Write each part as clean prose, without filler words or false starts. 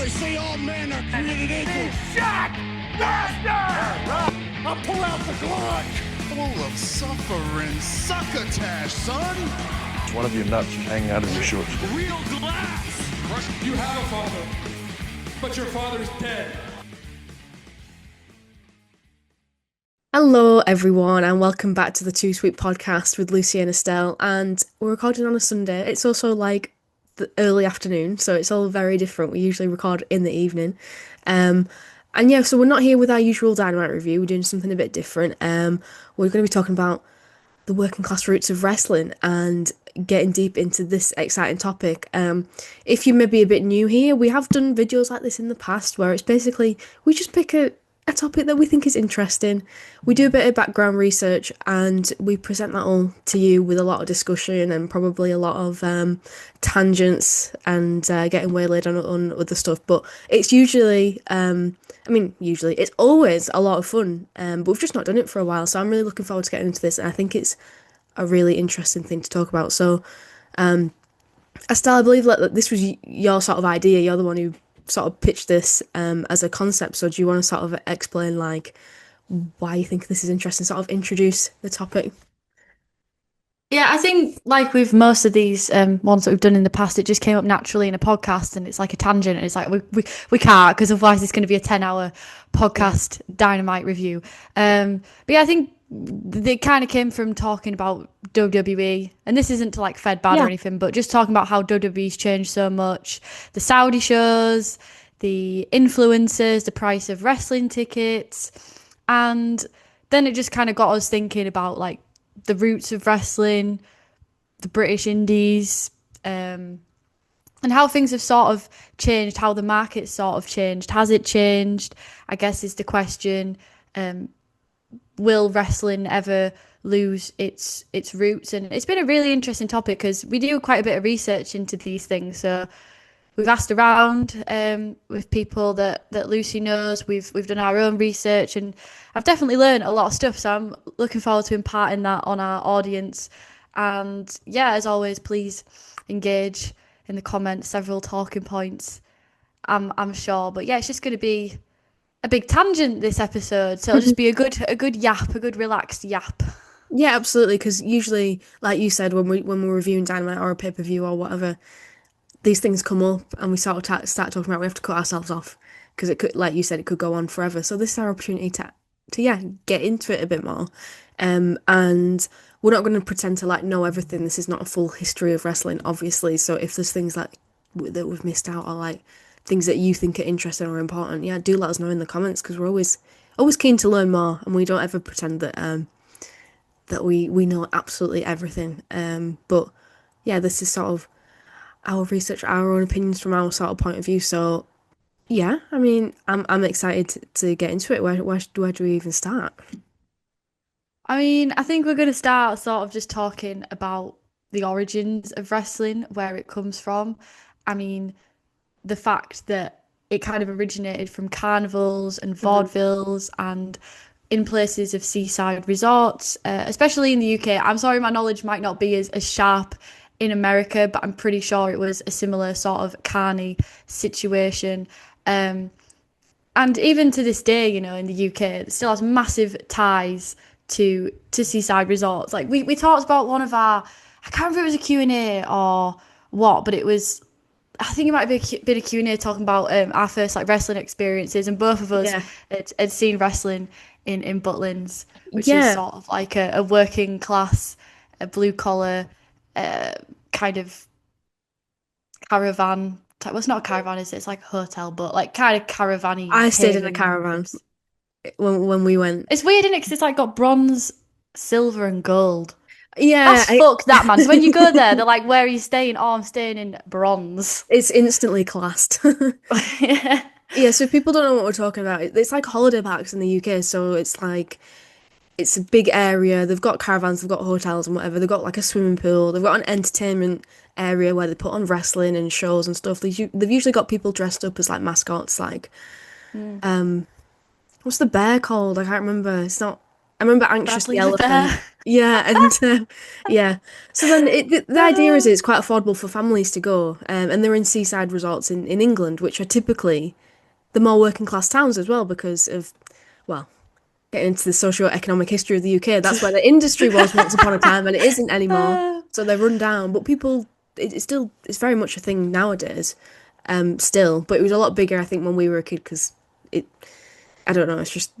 they say all men are created equal. Shot! Master! I'll pull out the Glock! Full of suffering succotash, son! One of your nuts is hanging out of your shorts. Real glass! You have a father, but your father's dead. Hello, everyone, and welcome back to the Too Sweet podcast with Lucy and Estelle. And we're recording on a Sunday. It's also like the early afternoon, so it's all very different. We usually record in the evening. And yeah, so we're not here with our usual Dynamite review. We're doing something a bit different. We're going to be talking about the working class roots of wrestling and getting deep into this exciting topic. If you may be a bit new here, we have done videos like this in the past where it's basically we just pick a topic that we think is interesting. We do a bit of background research and we present that all to you with a lot of discussion and probably a lot of tangents and getting waylaid on other stuff. But it's usually, it's always a lot of fun, but we've just not done it for a while. So I'm really looking forward to getting into this, and I think it's a really interesting thing to talk about. So, Estelle, I believe that this was your sort of idea. You're the one who sort of pitched this as a concept. So do you want to sort of explain like why you think this is interesting, sort of introduce the topic? Yeah, I think like with most of these ones that we've done in the past, it just came up naturally in a podcast, and it's like a tangent, and it's like we can't, because otherwise it's going to be a 10-hour podcast Dynamite review. But yeah, I think they kind of came from talking about WWE, and this isn't to like fed bad or anything, but just talking about how WWE's changed so much, the Saudi shows, the influencers, the price of wrestling tickets, and then it just kind of got us thinking about like the roots of wrestling, the British Indies, and how things have sort of changed, how the market sort of changed. Has it changed? I guess is the question. Will wrestling ever lose its roots? And it's been a really interesting topic because we do quite a bit of research into these things. So we've asked around with people that Lucy knows. We've done our own research, and I've definitely learned a lot of stuff. So I'm looking forward to imparting that on our audience. And yeah, as always, please engage in the comments. Several talking points, I'm sure. But yeah, it's just going to be a big tangent this episode, so it'll just be a good yap, a good relaxed yap. Yeah, absolutely. Because usually, like you said, when we're reviewing Dynamite or a pay-per-view or whatever, these things come up and we sort of start talking about. We have to cut ourselves off because it could, like you said, it could go on forever. So this is our opportunity to get into it a bit more. And we're not going to pretend to like know everything. This is not a full history of wrestling, obviously. So if there's things that we've missed out, or like things that you think are interesting or important, yeah, do let us know in the comments, because we're always keen to learn more, and we don't ever pretend that that we know absolutely everything. But yeah, this is sort of our research, our own opinions from our sort of point of view. So yeah, I mean, I'm excited to get into it. Where do we even start? I mean, I think we're going to start sort of just talking about the origins of wrestling, where it comes from. I mean, the fact that it kind of originated from carnivals and vaudevilles and in places of seaside resorts, especially in the UK. I'm sorry, my knowledge might not be as sharp in America, but I'm pretty sure it was a similar sort of carny situation. And even to this day, you know, in the UK, it still has massive ties to seaside resorts. Like we talked about one of our, I can't remember if it was a Q&A or what, but it was, I think it might have been a Q&A talking about our first like wrestling experiences, and both of us had seen wrestling in Butlins, which is sort of like a working class, a blue collar kind of caravan type. Well, it's not a caravan, is it? It's like a hotel, but like kind of caravan-y. I stayed in a caravan when we went. It's weird, isn't it? Because it's like got bronze, silver, and gold. Yeah, fuck that, man. So when you go there, they're like, "Where are you staying?" Oh, I'm staying in bronze. It's instantly classed. Yeah. Yeah, so if people don't know what we're talking about, it's like holiday parks in the UK. So it's like, it's a big area. They've got caravans, they've got hotels and whatever. They've got like a swimming pool. They've got an entertainment area where they put on wrestling and shows and stuff. They've usually got people dressed up as like mascots. Like, what's the bear called? I can't remember. It's not I remember Anxious the Bradley the Elephant. Bear. Yeah, and yeah. So then the idea is it's quite affordable for families to go, and they're in seaside resorts in England, which are typically the more working class towns as well because of, well, getting into the socio-economic history of the UK. That's where the industry was once upon a time, and it isn't anymore. So they're run down. But people, it's very much a thing nowadays, still. But it was a lot bigger, I think, when we were a kid because it, I don't know, it's just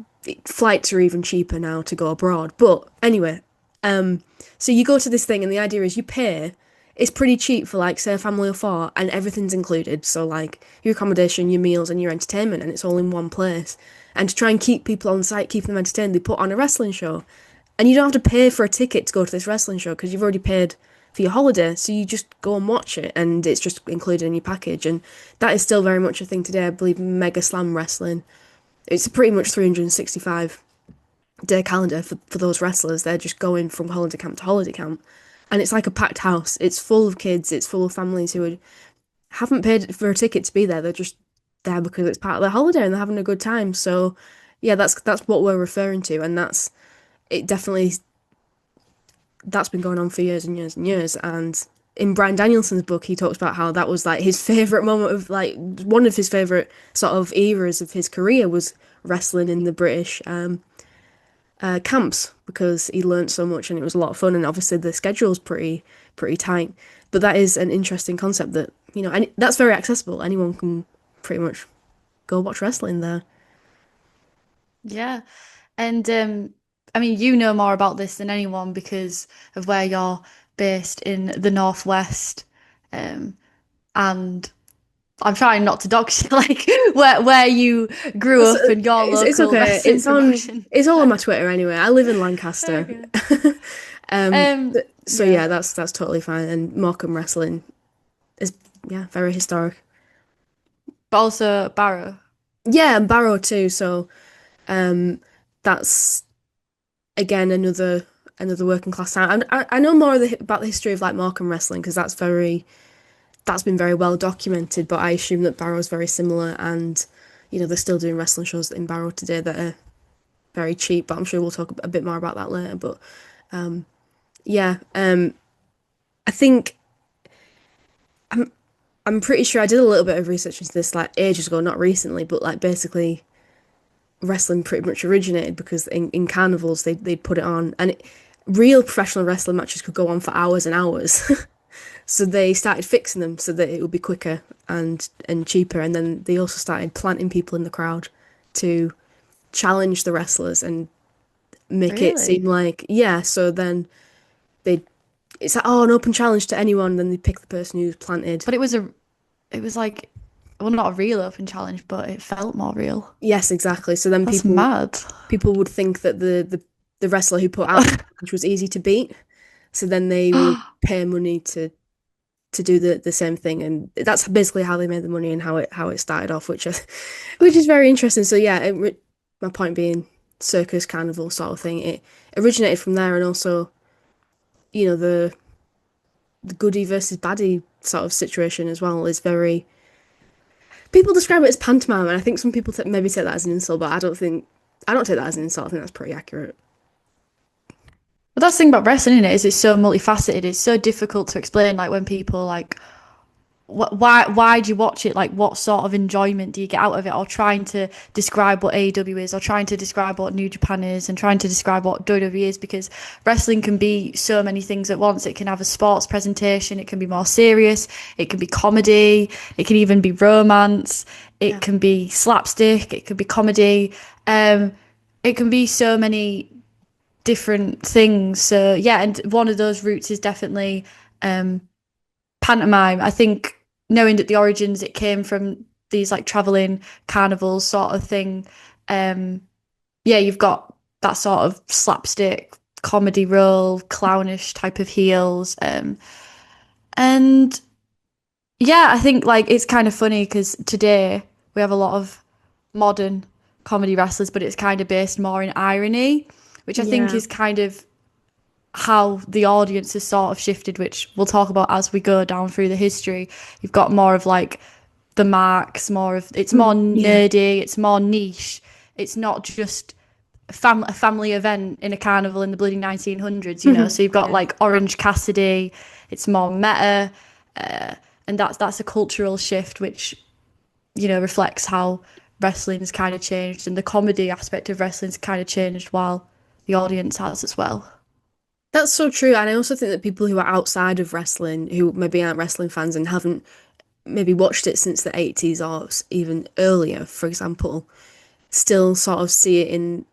flights are even cheaper now to go abroad. But anyway, so you go to this thing, and the idea is you pay. It's pretty cheap for like say a family of four, and everything's included. So like your accommodation, your meals, and your entertainment, and it's all in one place. And to try and keep people on site, keep them entertained, they put on a wrestling show, and you don't have to pay for a ticket to go to this wrestling show because you've already paid for your holiday. So you just go and watch it, and it's just included in your package. And that is still very much a thing today. I believe Mega Slam Wrestling. It's pretty much 365-day calendar for those wrestlers. They're just going from holiday camp to holiday camp. And it's like a packed house. It's full of kids. It's full of families who haven't paid for a ticket to be there. They're just there because it's part of their holiday and they're having a good time. So, yeah, that's what we're referring to, and that's it. Definitely, that's been going on for years and years and years. And in Bryan Danielson's book, he talks about how that was like his favorite moment of like one of his favorite sort of eras of his career was wrestling in the British camps because he learned so much and it was a lot of fun. And obviously the schedule's pretty tight. But that is an interesting concept that and that's very accessible. Anyone can pretty much go watch wrestling there. Yeah. And I mean, you know more about this than anyone because of where you're based in the Northwest. And I'm trying not to dox you, like where you grew up and your It's local okay. wrestling promotion. It's all on my Twitter anyway. I live in Lancaster. Okay. So yeah, that's totally fine. And Morecambe wrestling is very historic. But also Barrow. Yeah, and Barrow too. So that's again another working class town. And I know more about the history of like Morecambe wrestling because that's been very well documented. But I assume that Barrow's very similar, and they're still doing wrestling shows in Barrow today that are very cheap. But I'm sure we'll talk a bit more about that later. But yeah, I think I'm pretty sure I did a little bit of research into this like ages ago, not recently, but like basically wrestling pretty much originated because in carnivals they'd put it on, and real professional wrestling matches could go on for hours and hours. So they started fixing them so that it would be quicker and cheaper, and then they also started planting people in the crowd to challenge the wrestlers and make it seem like so then it's like, oh, an open challenge to anyone, then they pick the person who's planted. But it was like, well, not a real open challenge, but it felt more real. Yes, exactly. So then That's mad. People would think that the wrestler who put out the challenge was easy to beat. So then they would pay money to do the same thing, and that's basically how they made the money and how it started off, which is very interesting. So yeah, my point being, circus carnival sort of thing. It originated from there, and also, the goodie versus baddie sort of situation as well is very. People describe it as pantomime, and I think some people maybe take that as an insult, but I don't take that as an insult. I think that's pretty accurate. But that's the thing about wrestling, isn't it? Is it's so multifaceted. It's so difficult to explain. Like when people like, why do you watch it? Like what sort of enjoyment do you get out of it? Or trying to describe what AEW is, or trying to describe what New Japan is, and trying to describe what WWE is, because wrestling can be so many things at once. It can have a sports presentation. It can be more serious. It can be comedy. It can even be romance. It can be slapstick. It could be comedy. It can be so many different things. So yeah, and one of those routes is definitely pantomime. I think knowing that the origins, it came from these like traveling carnivals sort of thing. You've got that sort of slapstick comedy role, clownish type of heels. And yeah, I think like it's kind of funny because today we have a lot of modern comedy wrestlers, but it's kind of based more in irony, which I think is kind of how the audience has sort of shifted, which we'll talk about as we go down through the history. You've got more of like the marks, it's more nerdy, it's more niche. It's not just a family event in a carnival in the bloody 1900s, you know. So you've got like Orange Cassidy, it's more meta, and that's a cultural shift which, you know, reflects how wrestling has kind of changed, and the comedy aspect of wrestling's kind of changed while the audience has as well. That's so true. And I also think that people who are outside of wrestling, who maybe aren't wrestling fans and haven't maybe watched it since the 80s or even earlier, for example, still sort of see it in.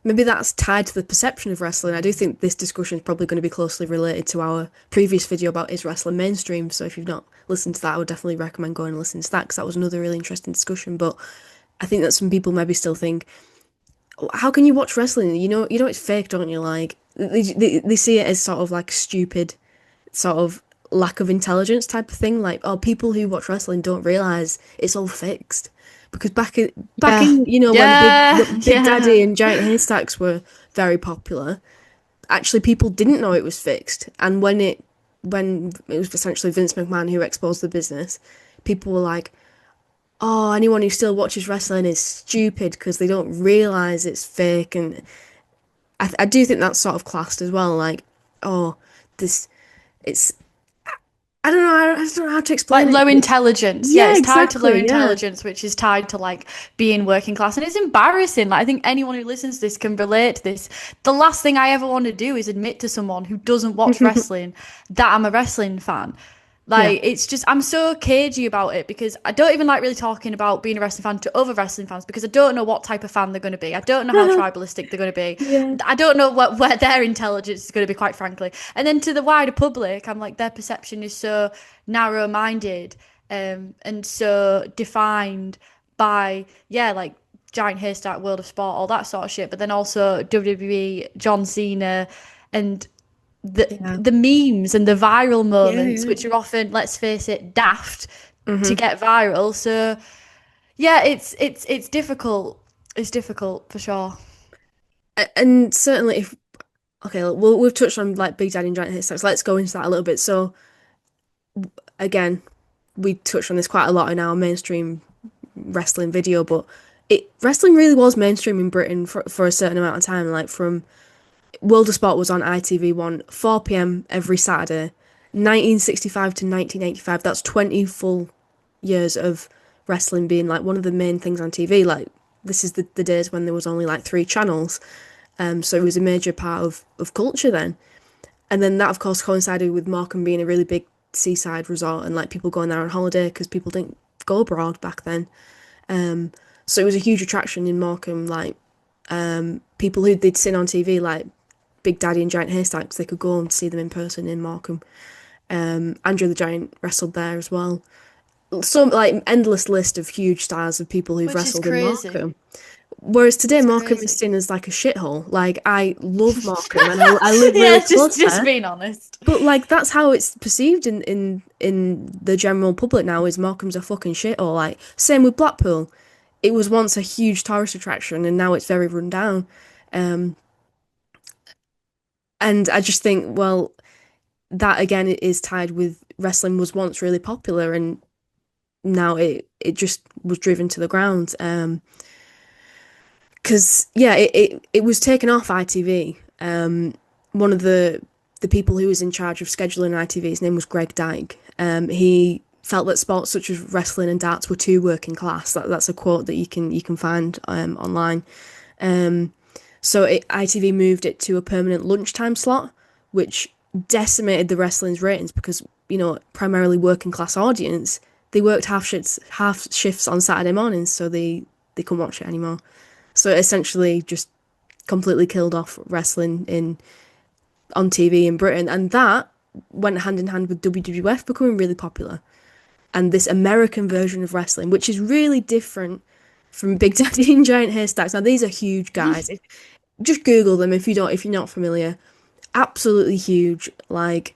Maybe that's tied to the perception of wrestling. I do think this discussion is probably going to be closely related to our previous video about is wrestling mainstream. So if you've not listened to that, I would definitely recommend going and listening to that because that was another really interesting discussion. But I think that some people maybe still think, how can you watch wrestling? You know it's fake, don't you? Like they see it as sort of like stupid, sort of lack of intelligence type of thing. Like, oh, people who watch wrestling don't realize it's all fixed. Because back in you know when Big Daddy and Giant Haystacks were very popular, actually people didn't know it was fixed. And when it was essentially Vince McMahon who exposed the business, people were like, oh, anyone who still watches wrestling is stupid because they don't realize it's fake. And I do think that's sort of classed as well. Like, oh, this, it's, I don't know, I don't know how to explain Like it. low intelligence. Yeah, It's tied to low exactly, yeah. intelligence, which is tied to like being working class. And it's embarrassing. Like I think anyone who listens to this can relate to this. The last thing I ever want to do is admit to someone who doesn't watch wrestling that I'm a wrestling fan. Like it's just I'm so cagey about it because I don't even like really talking about being a wrestling fan to other wrestling fans because I don't know what type of fan they're going to be. I don't know how tribalistic they're going to be. Yeah. I don't know where their intelligence is going to be, quite frankly. And then to the wider public, I'm like their perception is so narrow-minded and so defined by like Giant Haystack, World of Sport, all that sort of shit. But then also WWE, John Cena, and the memes and the viral moments, which are often, let's face it, daft to get viral. So yeah, it's difficult. It's difficult for sure. And certainly if okay, we've touched on like Big Daddy and Giant Haystacks. Let's go into that a little bit. So again, we touched on this quite a lot in our mainstream wrestling video, but wrestling really was mainstream in Britain for a certain amount of time. Like from World of Sport was on ITV1, 4 p.m. every Saturday, 1965 to 1985. That's 20 full years of wrestling being like one of the main things on TV. Like this is the days when there was only like 3 channels. So it was a major part of culture then. And then that, of course, coincided with Morecambe being a really big seaside resort and like people going there on holiday because people didn't go abroad back then. So it was a huge attraction in Morecambe. Like people who they'd seen on TV, like Big Daddy and Giant Haystacks, they could go and see them in person in Morecambe. Andrew the Giant wrestled there as well. Some like endless list of huge stars of people who've wrestled in Morecambe. Whereas today, Morecambe is seen as like a shithole. Like I love Morecambe and I live really close just there. being honest. But like that's how it's perceived in the general public now. Is Morecambe's a fucking shithole. Like same with Blackpool. It was once a huge tourist attraction and now it's very run down. And I just think, well, that again is tied with wrestling was once really popular and now it just was driven to the ground. Because it was taken off ITV. One of the people who was in charge of scheduling ITV, his name was Greg Dyke. He felt that sports such as wrestling and darts were too working class. That's a quote that you can find online. So ITV moved it to a permanent lunchtime slot, which decimated the wrestling's ratings because, you know, primarily working class audience, they worked half shifts on Saturday mornings, so they couldn't watch it anymore. So it essentially just completely killed off wrestling on TV in Britain, and that went hand in hand with WWF becoming really popular. And this American version of wrestling, which is really different from Big Daddy and Giant Haystacks. Now these are huge guys. Just Google them if you're not familiar. Absolutely huge, like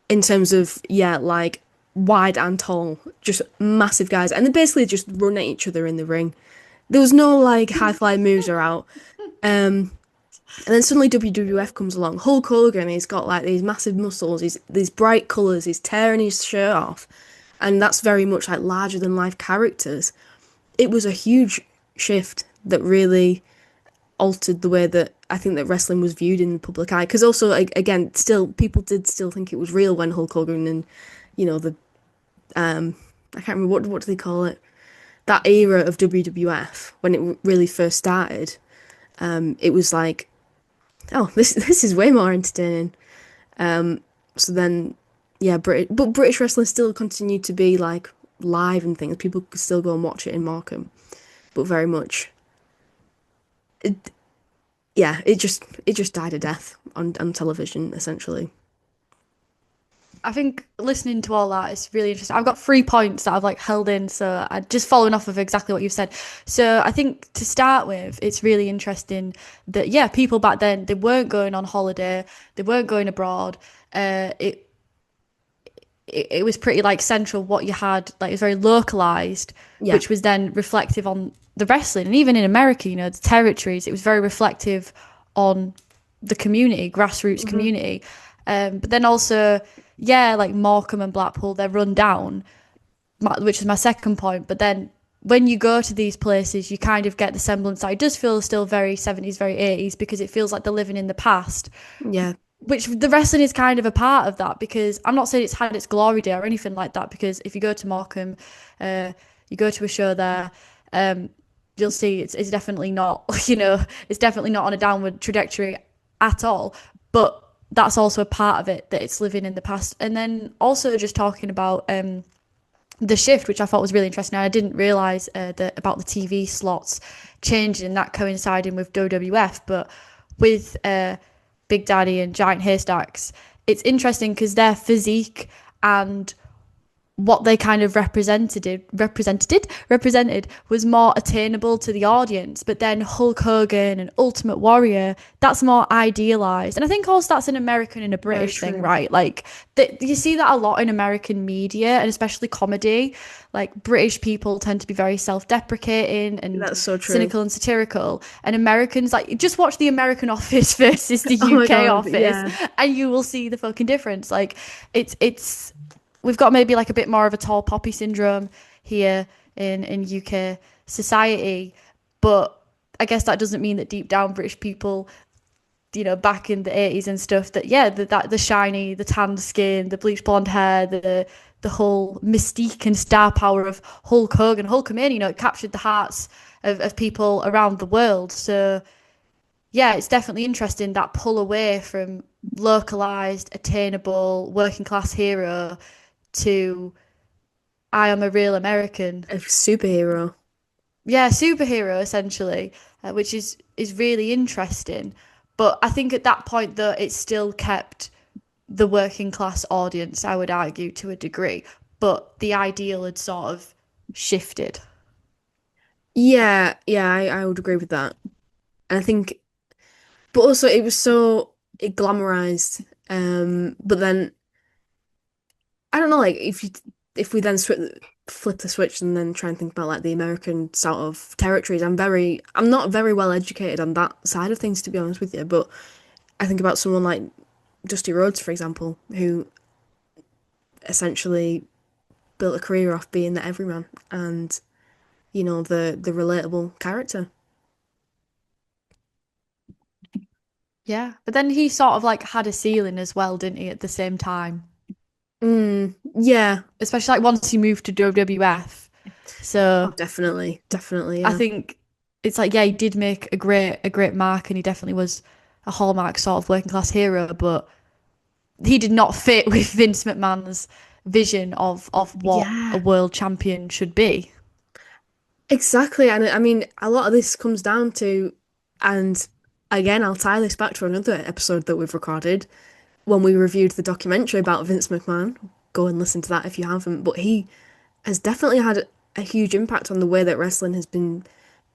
in terms of like wide and tall, just massive guys, and they basically just run at each other in the ring. There was no like high fly moves are out. And then suddenly WWF comes along. Hulk Hogan, he's got like these massive muscles, these bright colours, he's tearing his shirt off, and that's very much like larger than life characters. It was a huge shift that really altered the way that I think that wrestling was viewed in the public eye. Because also, again, still people did still think it was real when Hulk Hogan and the I can't remember what do they call it, that era of WWF when it really first started. It was like, oh, this is way more entertaining. So then, yeah, British wrestling still continued to be like live and things. People could still go and watch it in Markham, but very much, it, yeah, it just died a death on television essentially. I think listening to all that is really interesting. I've got 3 points that I've like held in, so I just following off of exactly what you've said. So I think to start with, it's really interesting that yeah, people back then they weren't going on holiday, they weren't going abroad. It was pretty like central what you had, like it was very localized, Yeah. which was then reflective on the wrestling. And even in America, the territories, it was very reflective on the community, grassroots community. But then also, yeah, like Morecambe and Blackpool, they're run down, which is my second point. But then when you go to these places, you kind of get the semblance that it does feel still very 70s, very 80s, because it feels like they're living in the past, Yeah. which the wrestling is kind of a part of that, because I'm not saying it's had its glory day or anything like that, because if you go to Morecambe, you go to a show there, you'll see it's definitely not, it's definitely not on a downward trajectory at all. But that's also a part of it, that it's living in the past. And then also just talking about the shift, which I thought was really interesting. I didn't realise that about the TV slots changing and that coinciding with WWF, but with Big Daddy and Giant Haystacks, it's interesting because their physique and what they kind of represented was more attainable to the audience. But then Hulk Hogan and Ultimate Warrior, that's more idealized. And I think also that's an American and a British thing, right? Like you see that a lot in American media and especially comedy. Like British people tend to be very self-deprecating and That's so true. cynical and satirical. And Americans, like, just watch the American Office versus the Oh my UK God, Office, yeah. and you will see the fucking difference. Like it's we've got maybe like a bit more of a tall poppy syndrome here in UK society, but I guess that doesn't mean that deep down British people, back in the 80s and stuff, that yeah, that the shiny, the tanned skin, the bleached blonde hair, the whole mystique and star power of Hulk Hogan, Hulkamania, it captured the hearts of people around the world. So yeah, it's definitely interesting, that pull away from localized, attainable, working class hero to I am a real American. A superhero. Yeah, superhero essentially, which is really interesting. But I think at that point, though, it still kept the working class audience, I would argue, to a degree. But the ideal had sort of shifted. Yeah, yeah, I would agree with that. And I think, but also it was so it glamorized. But then I don't know, like if we then flip the switch and then try and think about like the American sort of territories, I'm not very well educated on that side of things, to be honest with you. But I think about someone like Dusty Rhodes, for example, who essentially built a career off being the everyman and the relatable character. Yeah. But then he sort of like had a ceiling as well, didn't he, at the same time? Yeah. Especially like once he moved to WWF. Oh, So definitely, definitely, I yeah. think it's like, yeah, he did make a great mark, and he definitely was a hallmark sort of working class hero, but he did not fit with Vince McMahon's vision of what a Yeah, world champion should be. exactly. And I mean, a lot of this comes down to, and again, I'll tie this back to another episode that we've recorded when we reviewed the documentary about Vince McMahon. Go and listen to that if you haven't. But he has definitely had a huge impact on the way that wrestling has been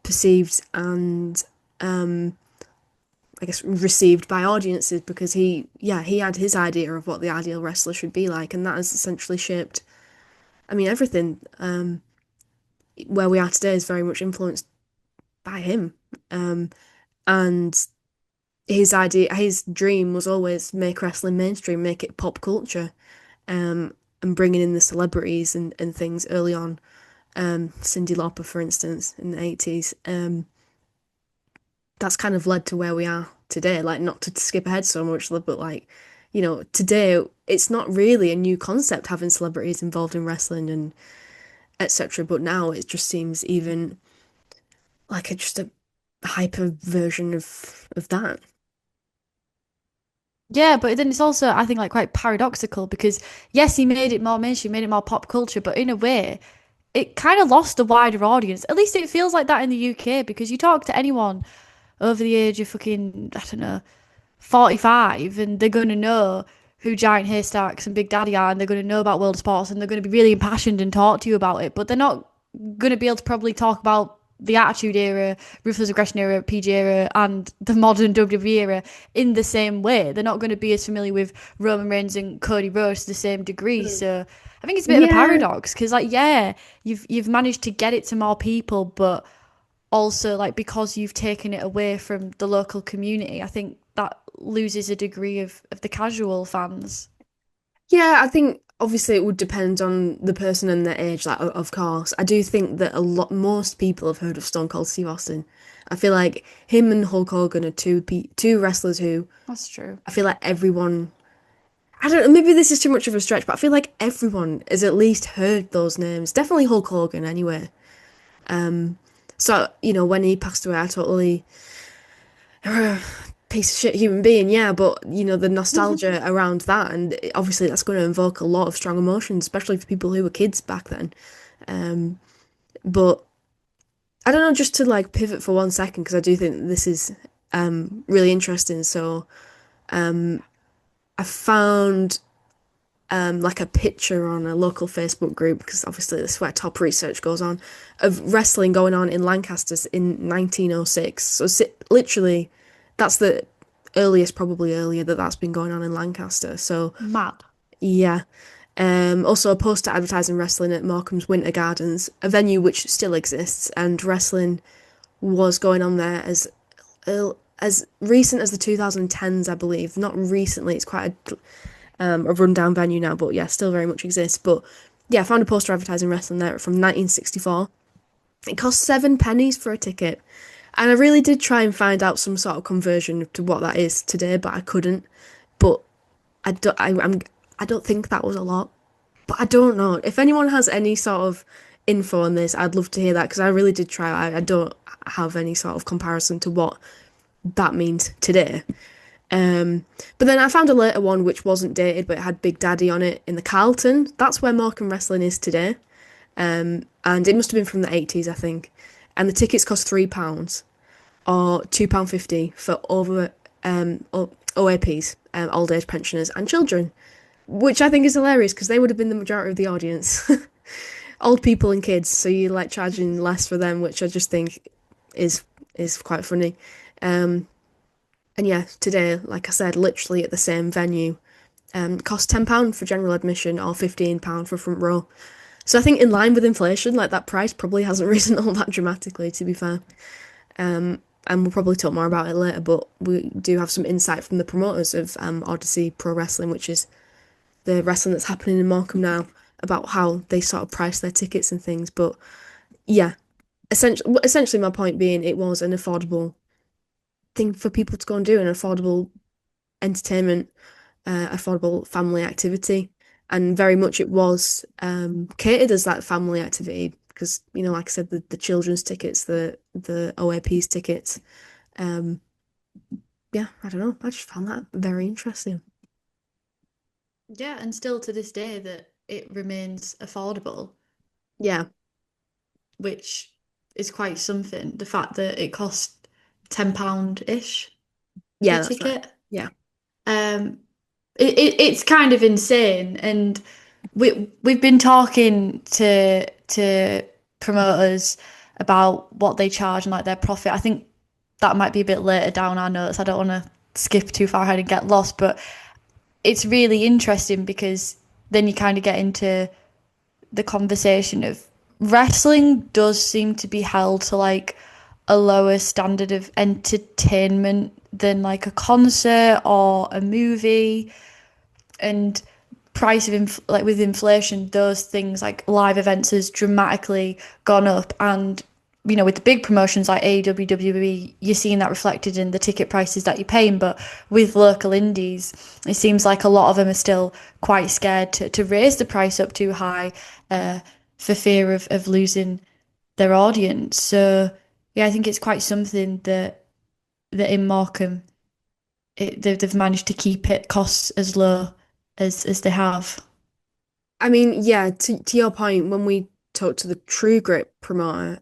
perceived and I guess received by audiences because he had his idea of what the ideal wrestler should be like, and that has essentially shaped, I mean, everything. Where we are today is very much influenced by him. And his dream was always make wrestling mainstream, make it pop culture, and bringing in the celebrities and things early on. Cyndi Lauper, for instance, in the 80s. that's kind of led to where we are today. Like, not to skip ahead so much, but like, today it's not really a new concept having celebrities involved in wrestling and etc. But now it just seems even like just a hyper version of that. Yeah, but then it's also, I think, like quite paradoxical because yes, he made it more mainstream, made it more pop culture, but in a way, it kind of lost the wider audience. At least it feels like that in the UK because you talk to anyone over the age of fucking, I don't know, 45 and they're going to know who Giant Haystacks and Big Daddy are and they're going to know about World of Sports and they're going to be really impassioned and talk to you about it, but they're not going to be able to probably talk about the Attitude Era, Ruthless Aggression Era, PG Era, and the modern WWE era in the same way. They're not going to be as familiar with Roman Reigns and Cody Rhodes to the same degree. So I think it's a bit of a Yeah, paradox because, like, yeah, you've managed to get it to more people, but also like because you've taken it away from the local community, I think that loses a degree of the casual fans. yeah, I think obviously it would depend on the person and their age, like of course. I do think that most people have heard of Stone Cold Steve Austin. I feel like him and Hulk Hogan are two wrestlers who That's true. I feel like everyone I don't know, maybe this is too much of a stretch, but I feel like everyone has at least heard those names. Definitely Hulk Hogan anyway. So, when he passed away, I totally piece of shit human being, yeah, but the nostalgia around that, and obviously that's going to invoke a lot of strong emotions, especially for people who were kids back then. But I don't know, just to like pivot for 1 second, because I do think this is really interesting. So I found like a picture on a local Facebook group, because obviously this is where top research goes on, of wrestling going on in Lancaster in 1906. So literally, that's the earliest, probably earlier, that's been going on in Lancaster. So Mad. yeah. Also a poster advertising wrestling at Morecambe's Winter Gardens, a venue which still exists, and wrestling was going on there as recent as the 2010s, I believe. Not recently, it's quite a rundown venue now, but yeah, still very much exists. But yeah, I found a poster advertising wrestling there from 1964. It cost 7 pennies for a ticket, and I really did try and find out some sort of conversion to what that is today, but I couldn't. But I don't think that was a lot. But I don't know if anyone has any sort of info on this. I'd love to hear that, because I really did try. I don't have any sort of comparison to what that means today. But then I found a later one which wasn't dated, but it had Big Daddy on it in the Carlton. That's where Morecambe Wrestling is today. And it must have been from the 80s, I think. And the tickets cost £3 or £2.50 for over OAPs, old age pensioners and children, which I think is hilarious because they would have been the majority of the audience. Old people and kids, so you like charging less for them, which I just think is quite funny. And yeah, today, like I said, literally at the same venue, costs £10 for general admission or £15 for front row. So I think in line with inflation, like that price probably hasn't risen all that dramatically, to be fair. And we'll probably talk more about it later, but we do have some insight from the promoters of Odyssey Pro Wrestling, which is the wrestling that's happening in Morecambe now, about how they sort of price their tickets and things. But yeah, essentially my point being it was an affordable thing for people to go and do, an affordable entertainment, affordable family activity. And very much it was catered as that family activity because, like I said, the children's tickets, the OAP's tickets. Um, yeah, I don't know. I just found that very interesting. Yeah, and still to this day that it remains affordable, Yeah, which is quite something. The fact that it cost £10-ish for a yeah, that's right. ticket. Yeah. Um, it's kind of insane, and we've been talking to promoters about what they charge and like their profit. I think that might be a bit later down our notes. I don't want to skip too far ahead and get lost, but it's really interesting because then you kind of get into the conversation of wrestling does seem to be held to like a lower standard of entertainment than like a concert or a movie, and price of like with inflation those things like live events has dramatically gone up, and with the big promotions like AEW, WWE, you're seeing that reflected in the ticket prices that you're paying. But with local indies, it seems like a lot of them are still quite scared to raise the price up too high for fear of losing their audience. So yeah, I think it's quite something that in Morecambe they've managed to keep it costs as low as they have. I mean, yeah, to your point, when we talked to the True Grit promoter,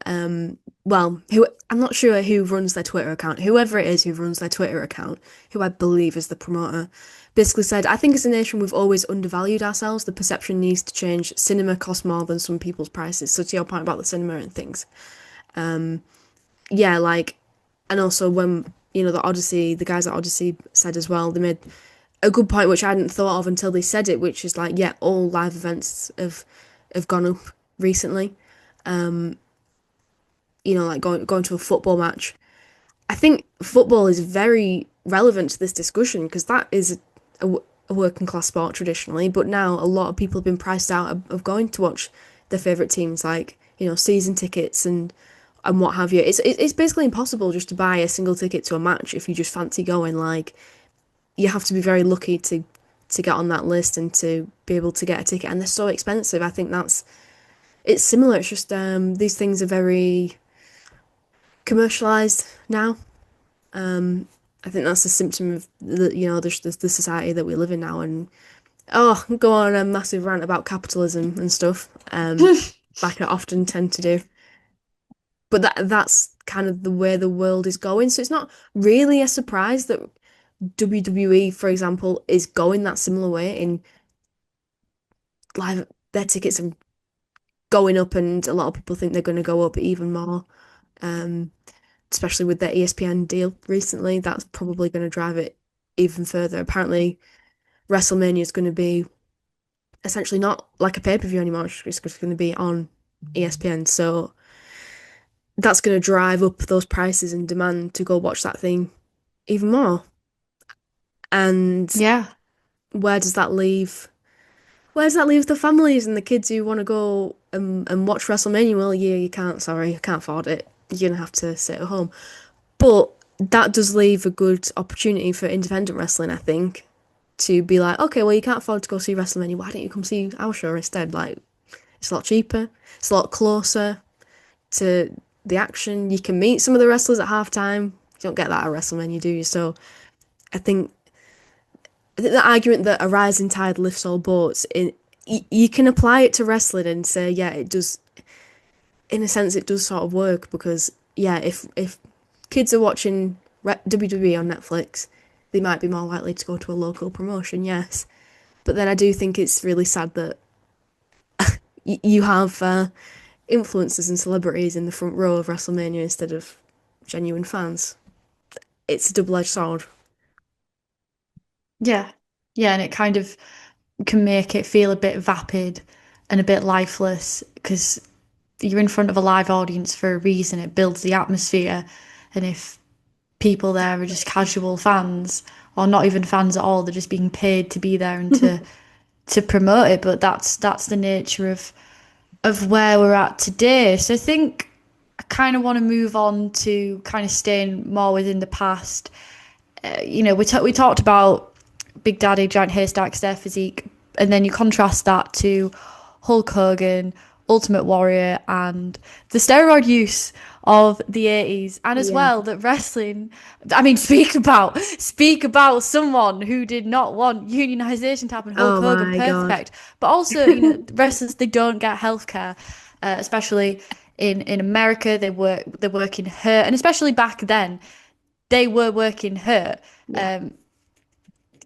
well, who I'm not sure who runs their Twitter account, whoever it is who runs their Twitter account, who I believe is the promoter, basically said, I think as a nation we've always undervalued ourselves. The perception needs to change. Cinema costs more than some people's prices. So to your point about the cinema and things, yeah, like, and also when, the Odyssey, the guys at Odyssey said as well, they made a good point which I hadn't thought of until they said it, which is like, yeah, all live events have gone up recently. Like going to a football match. I think football is very relevant to this discussion because that is a working class sport traditionally, but now a lot of people have been priced out of going to watch their favourite teams, like, season tickets and what have you. It's basically impossible just to buy a single ticket to a match if you just fancy going. Like, you have to be very lucky to get on that list and to be able to get a ticket, and they're so expensive. I think it's similar. It's just these things are very commercialized now. I think that's a symptom of the society that we live in now. And go on a massive rant about capitalism and stuff, like I often tend to do. But that's kind of the way the world is going. So it's not really a surprise that WWE, for example, is going that similar way in live. Their tickets are going up, and a lot of people think they're going to go up even more. Especially with their ESPN deal recently, that's probably going to drive it even further. Apparently, WrestleMania is going to be essentially not like a pay-per-view anymore. It's just going to be on ESPN. So that's going to drive up those prices and demand to go watch that thing even more. And Yeah. where does that leave? Where does that leave the families and the kids who want to go and watch WrestleMania? Well, yeah, you can't. Sorry, you can't afford it. You're gonna have to sit at home. But that does leave a good opportunity for independent wrestling, I think, to be like, okay, well, you can't afford to go see WrestleMania. Why don't you come see our show instead? Like, it's a lot cheaper. It's a lot closer to the action. You can meet some of the wrestlers at halftime. You don't get that at WrestleMania, do you? So I think the argument that a rising tide lifts all boats, you can apply it to wrestling and say, yeah, it does. In a sense, it does sort of work because, yeah, if kids are watching WWE on Netflix, they might be more likely to go to a local promotion, yes. But then I do think it's really sad that you have influencers and celebrities in the front row of WrestleMania instead of genuine fans. It's a double-edged sword. Yeah. Yeah, and it kind of can make it feel a bit vapid and a bit lifeless because you're in front of a live audience for a reason. It builds the atmosphere. And if people there are just casual fans or not even fans at all, they're just being paid to be there and to promote it. But that's the nature of where we're at today. So I think I kind of want to move on to kind of staying more within the past. We talked about Big Daddy, Giant Haystacks, their physique, and then you contrast that to Hulk Hogan, Ultimate Warrior, and the steroid use of the 80s, and as well that wrestling. I mean, speak about someone who did not want unionization to happen. Hulk Hogan, perfect, God. But also, wrestlers, they don't get healthcare, especially in America. They're working hurt, and especially back then, they were working hurt. Yeah.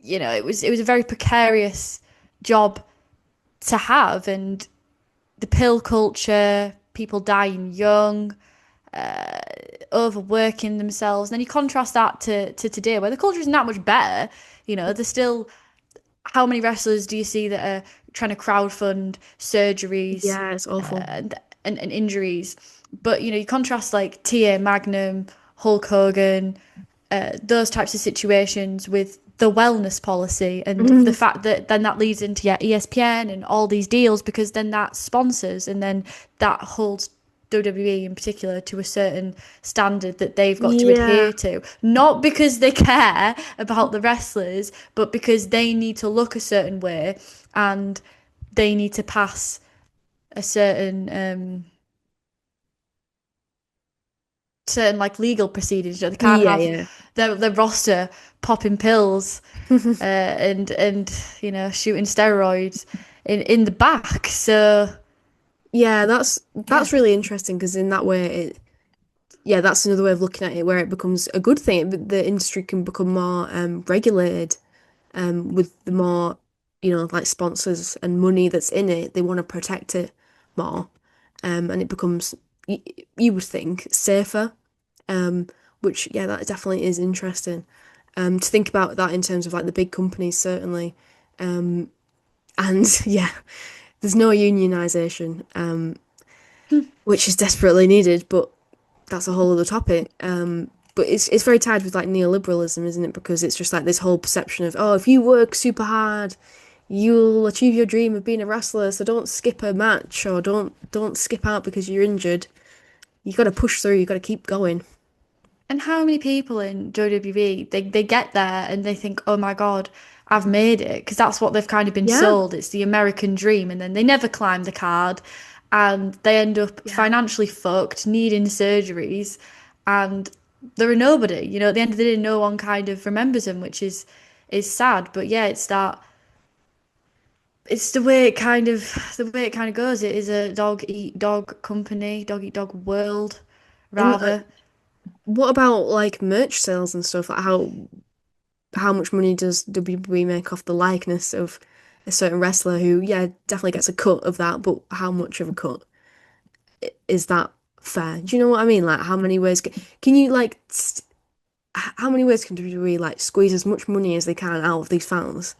It was a very precarious job to have, and the pill culture, people dying young, overworking themselves. And then you contrast that to today, where the culture isn't that much better. There's still, how many wrestlers do you see that are trying to crowdfund surgeries? Yeah, it's awful. And injuries. But, you contrast like TA Magnum, Hulk Hogan, those types of situations with the wellness policy and the fact that then that leads into ESPN and all these deals, because then that sponsors and then that holds WWE in particular to a certain standard that they've got to Yeah. adhere to. Not because they care about the wrestlers, but because they need to look a certain way and they need to pass a certain like legal procedures. You know, they can't Yeah, have yeah. their roster popping pills and shooting steroids in the back. So Yeah, yeah. that's really interesting because in that way yeah, that's another way of looking at it where it becomes a good thing. The industry can become more regulated with the more, like sponsors and money that's in it. They want to protect it more. And it becomes, you would think, safer. Um, which, yeah, that definitely is interesting. To think about that in terms of like the big companies, certainly. And yeah, there's no unionization, which is desperately needed, but that's a whole other topic. But it's very tied with like neoliberalism, isn't it? Because it's just like this whole perception of, oh, if you work super hard, you'll achieve your dream of being a wrestler. So don't skip a match or don't skip out because you're injured. You got to push through. You got to keep going. And how many people in WWE they get there and they think, oh my God, I've made it, because that's what they've kind of been Yeah. sold. It's the American dream, and then they never climb the card, and they end up Yeah. financially fucked, needing surgeries, and they're a nobody. You know, at the end of the day, no one kind of remembers them, which is sad. But yeah, it's the way it kind of goes. It is a dog eat dog company, dog eat dog world, And rather. what about like merch sales and stuff? Like how much money does WWE make off the likeness of a certain wrestler who, yeah, definitely gets a cut of that, but how much of a cut is that fair? Do you know what I mean? Like how many ways can you like how many ways can WWE like squeeze as much money as they can out of these fans?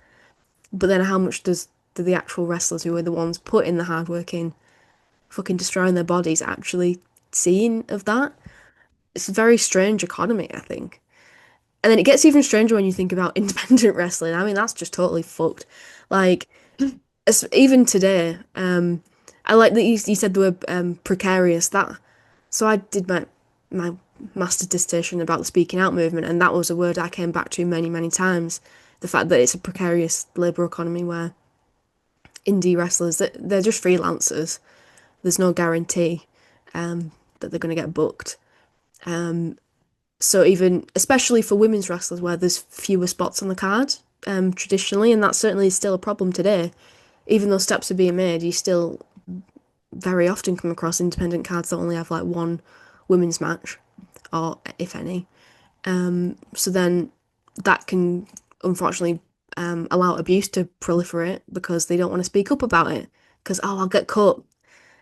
But then how much do the actual wrestlers who are the ones putting the hard work in, fucking destroying their bodies, actually seeing of that? It's a very strange economy, I think. And then it gets even stranger when you think about independent wrestling. I mean, that's just totally fucked. Like, even today, I like that you said the word precarious. So I did my master's dissertation about the speaking out movement, and that was a word I came back to many, many times. The fact that it's a precarious labor economy where indie wrestlers they're just freelancers. There's no guarantee that they're going to get booked. So even especially for women's wrestlers where there's fewer spots on the card traditionally, and that certainly is still a problem today. Even though steps are being made, you still very often come across independent cards that only have like one women's match, or if any. So then that can unfortunately allow abuse to proliferate because they don't want to speak up about it. Because, oh, I'll get cut.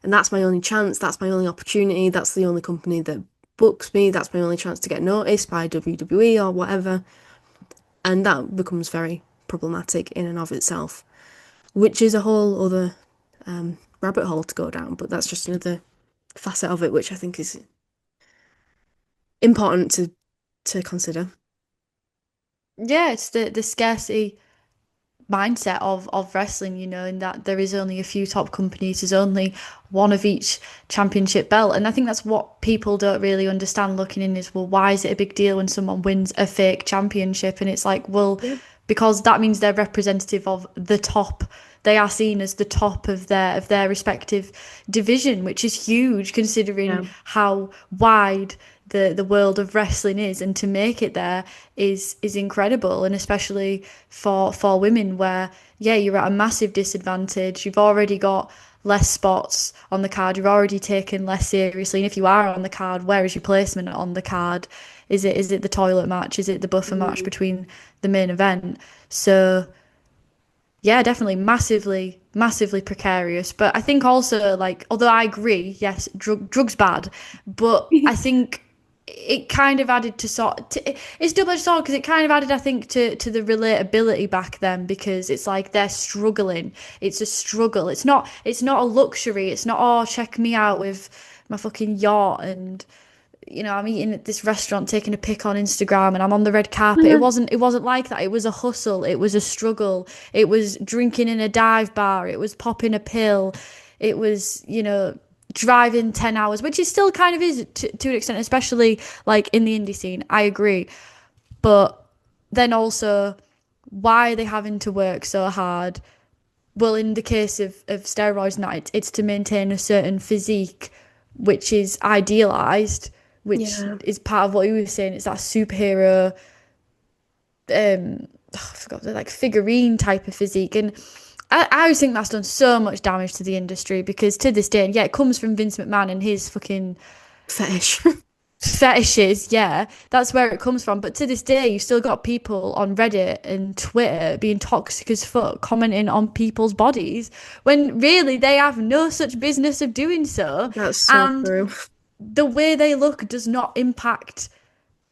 And that's my only chance. That's my only opportunity. That's the only company that books me. That's my only chance to get noticed by WWE or whatever. And that becomes very problematic in and of itself, which is a whole other rabbit hole to go down. But that's just another facet of it, which I think is important to consider. Yeah, it's the scarcity mindset of wrestling, in that there is only a few top companies, there's only one of each championship belt. And I think that's what people don't really understand looking in is, well, why is it a big deal when someone wins a fake championship? And it's like, well, Yeah. because that means they're representative of the top. They are seen as the top of their respective division, which is huge considering Yeah. how wide the world of wrestling is, and to make it there is incredible. And especially for women, where yeah, you're at a massive disadvantage. You've already got less spots on the card, you're already taken less seriously, and if you are on the card, where is your placement on the card? Is it the toilet match? Is it the buffer match between the main event? So yeah, definitely massively, massively precarious. But I think also, like, although I agree, yes, drugs bad, but I think it kind of added to it's double-edged sword, because it kind of added, I think, to the relatability back then, because it's like they're struggling. It's a struggle. It's not a luxury. It's not, oh, check me out with my fucking yacht, and I'm eating at this restaurant, taking a pic on Instagram, and I'm on the red carpet. It wasn't like that. It was a hustle. It was a struggle. It was drinking in a dive bar. It was popping a pill. It was, driving 10 hours, which is still kind of is to an extent, especially like in the indie scene. I agree. But then also, why are they having to work so hard? Well, in the case of steroids and that, it's to maintain a certain physique, which is idealized, which Yeah. is part of what you were saying. It's that superhero, I forgot the like figurine type of physique. And I always think that's done so much damage to the industry because to this day, and yeah, it comes from Vince McMahon and his fucking Fetish. fetishes, yeah, that's where it comes from. But to this day, you've still got people on Reddit and Twitter being toxic as fuck, commenting on people's bodies when really they have no such business of doing so. That's so And true. the way they look does not impact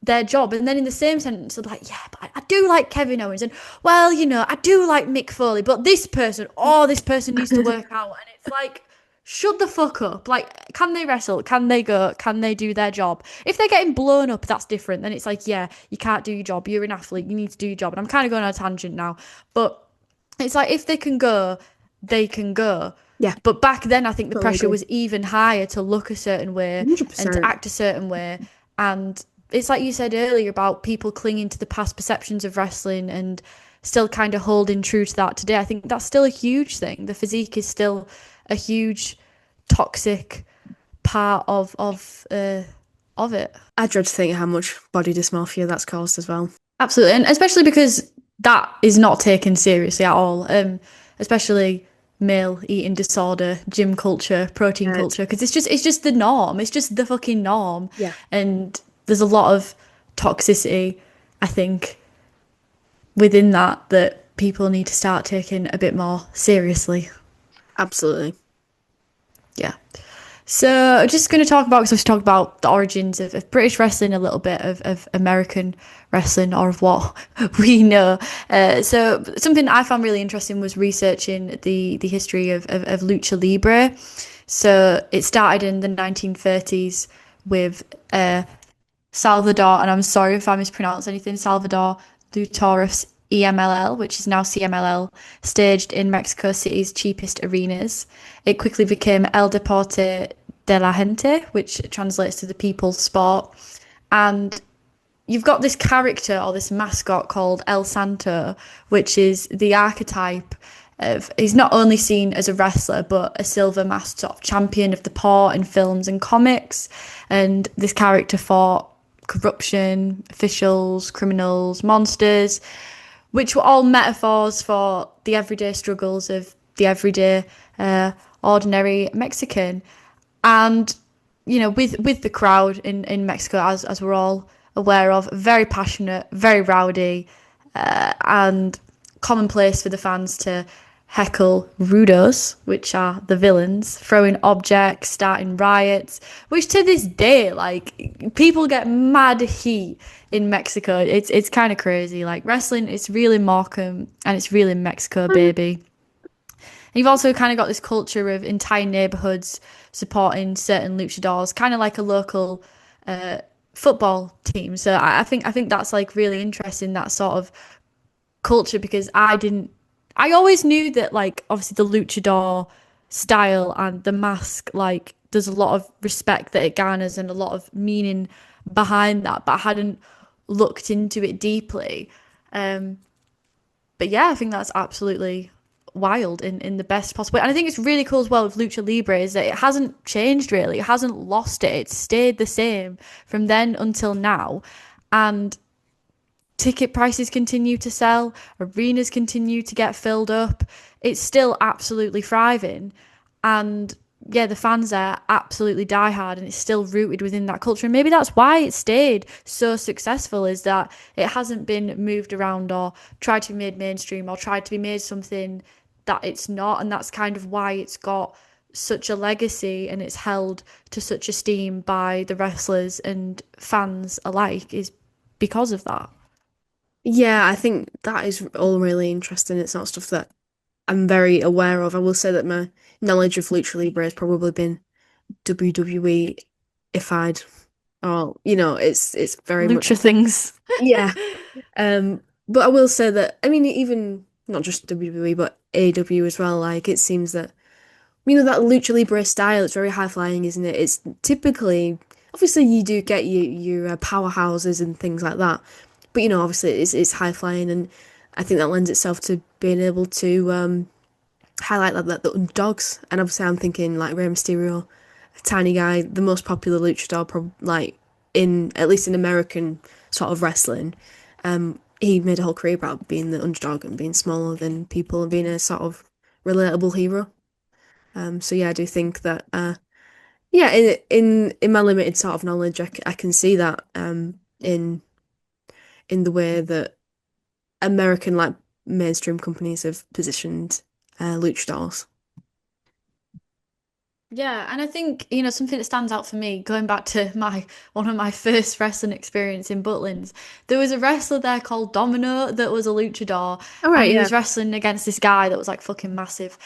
their job. And then in the same sentence, they're like, yeah, but I do like Kevin Owens, and well, I do like Mick Foley, but this person needs to work out. And it's like, shut the fuck up. Like, can they wrestle? Can they go? Can they do their job? If they're getting blown up, that's different. Then it's like, yeah, you can't do your job. You're an athlete. You need to do your job. And I'm kind of going on a tangent now. But it's like, if they can go, they can go. Yeah. But back then, I think the Totally pressure agree. was even higher to look a certain way and to 100%. act a certain way. And it's like you said earlier about people clinging to the past perceptions of wrestling and still kind of holding true to that today. I think that's still a huge thing. The physique is still a huge toxic part of it. I dread to think how much body dysmorphia that's caused as well. Absolutely, and especially because that is not taken seriously at all. Especially male eating disorder, gym culture, protein Yeah, culture, because it's just the norm. It's just the fucking norm. Yeah. And there's a lot of toxicity, I think, within that people need to start taking a bit more seriously. Absolutely. Yeah. So just going to talk about, because we've talked about the origins of British wrestling, a little bit of American wrestling, or of what we know. So something I found really interesting was researching the history of Lucha Libre. So it started in the 1930s with Salvador, and I'm sorry if I mispronounce anything, Salvador Luchasaurus EMLL, which is now CMLL, staged in Mexico City's cheapest arenas. It quickly became El Deporte de la Gente, which translates to the people's sport. And you've got this character or this mascot called El Santo, which is the archetype of, he's not only seen as a wrestler, but a silver masked sort of champion of the poor in films and comics. And this character fought corruption, officials, criminals, monsters, which were all metaphors for the everyday struggles of the everyday ordinary Mexican. And, with the crowd in Mexico, as we're all aware of, very passionate, very rowdy, and commonplace for the fans to heckle rudos, which are the villains, throwing objects, starting riots, which to this day, like, people get mad heat in Mexico. It's kind of crazy. Like, wrestling, it's real in Markham and it's real in Mexico, baby. And you've also kind of got this culture of entire neighborhoods supporting certain luchadors, kind of like a local football team. So I think that's like really interesting, that sort of culture, because I always knew that, like, obviously the luchador style and the mask, like, there's a lot of respect that it garners and a lot of meaning behind that, but I hadn't looked into it deeply. But yeah, I think that's absolutely wild in the best possible way. And I think it's really cool as well with Lucha Libre is that it hasn't changed really. It hasn't lost it. It's stayed the same from then until now. And ticket prices continue to sell, arenas continue to get filled up. It's still absolutely thriving. And yeah, the fans are absolutely diehard, and it's still rooted within that culture. And maybe that's why it stayed so successful, is that it hasn't been moved around or tried to be made mainstream or tried to be made something that it's not. And that's kind of why it's got such a legacy and it's held to such esteem by the wrestlers and fans alike, is because of that. Yeah, I think that is all really interesting. It's not stuff that I'm very aware of. I will say that my knowledge of Lucha Libre has probably been WWE-ified, or it's very much Lucha things. yeah. But I will say that, I mean, even not just WWE but AEW as well. Like, it seems that you know, that lucha libre style, it's very high flying, isn't it? It's typically, obviously, you do get your powerhouses and things like that, but you know, obviously, it's high flying, and I think that lends itself to being able to highlight the underdogs. And obviously, I'm thinking like Rey Mysterio, a tiny guy, the most popular luchador, like in at least in American sort of wrestling. He made a whole career about being the underdog and being smaller than people and being a sort of relatable hero. So yeah, I do think that yeah, in my limited sort of knowledge, I can see that in the way that American like mainstream companies have positioned luchadors. Yeah, and I think, something that stands out for me, going back to my one of my first wrestling experience in Butlins, there was a wrestler there called Domino that was a luchador, All and right, he yeah, was wrestling against this guy that was like fucking massive.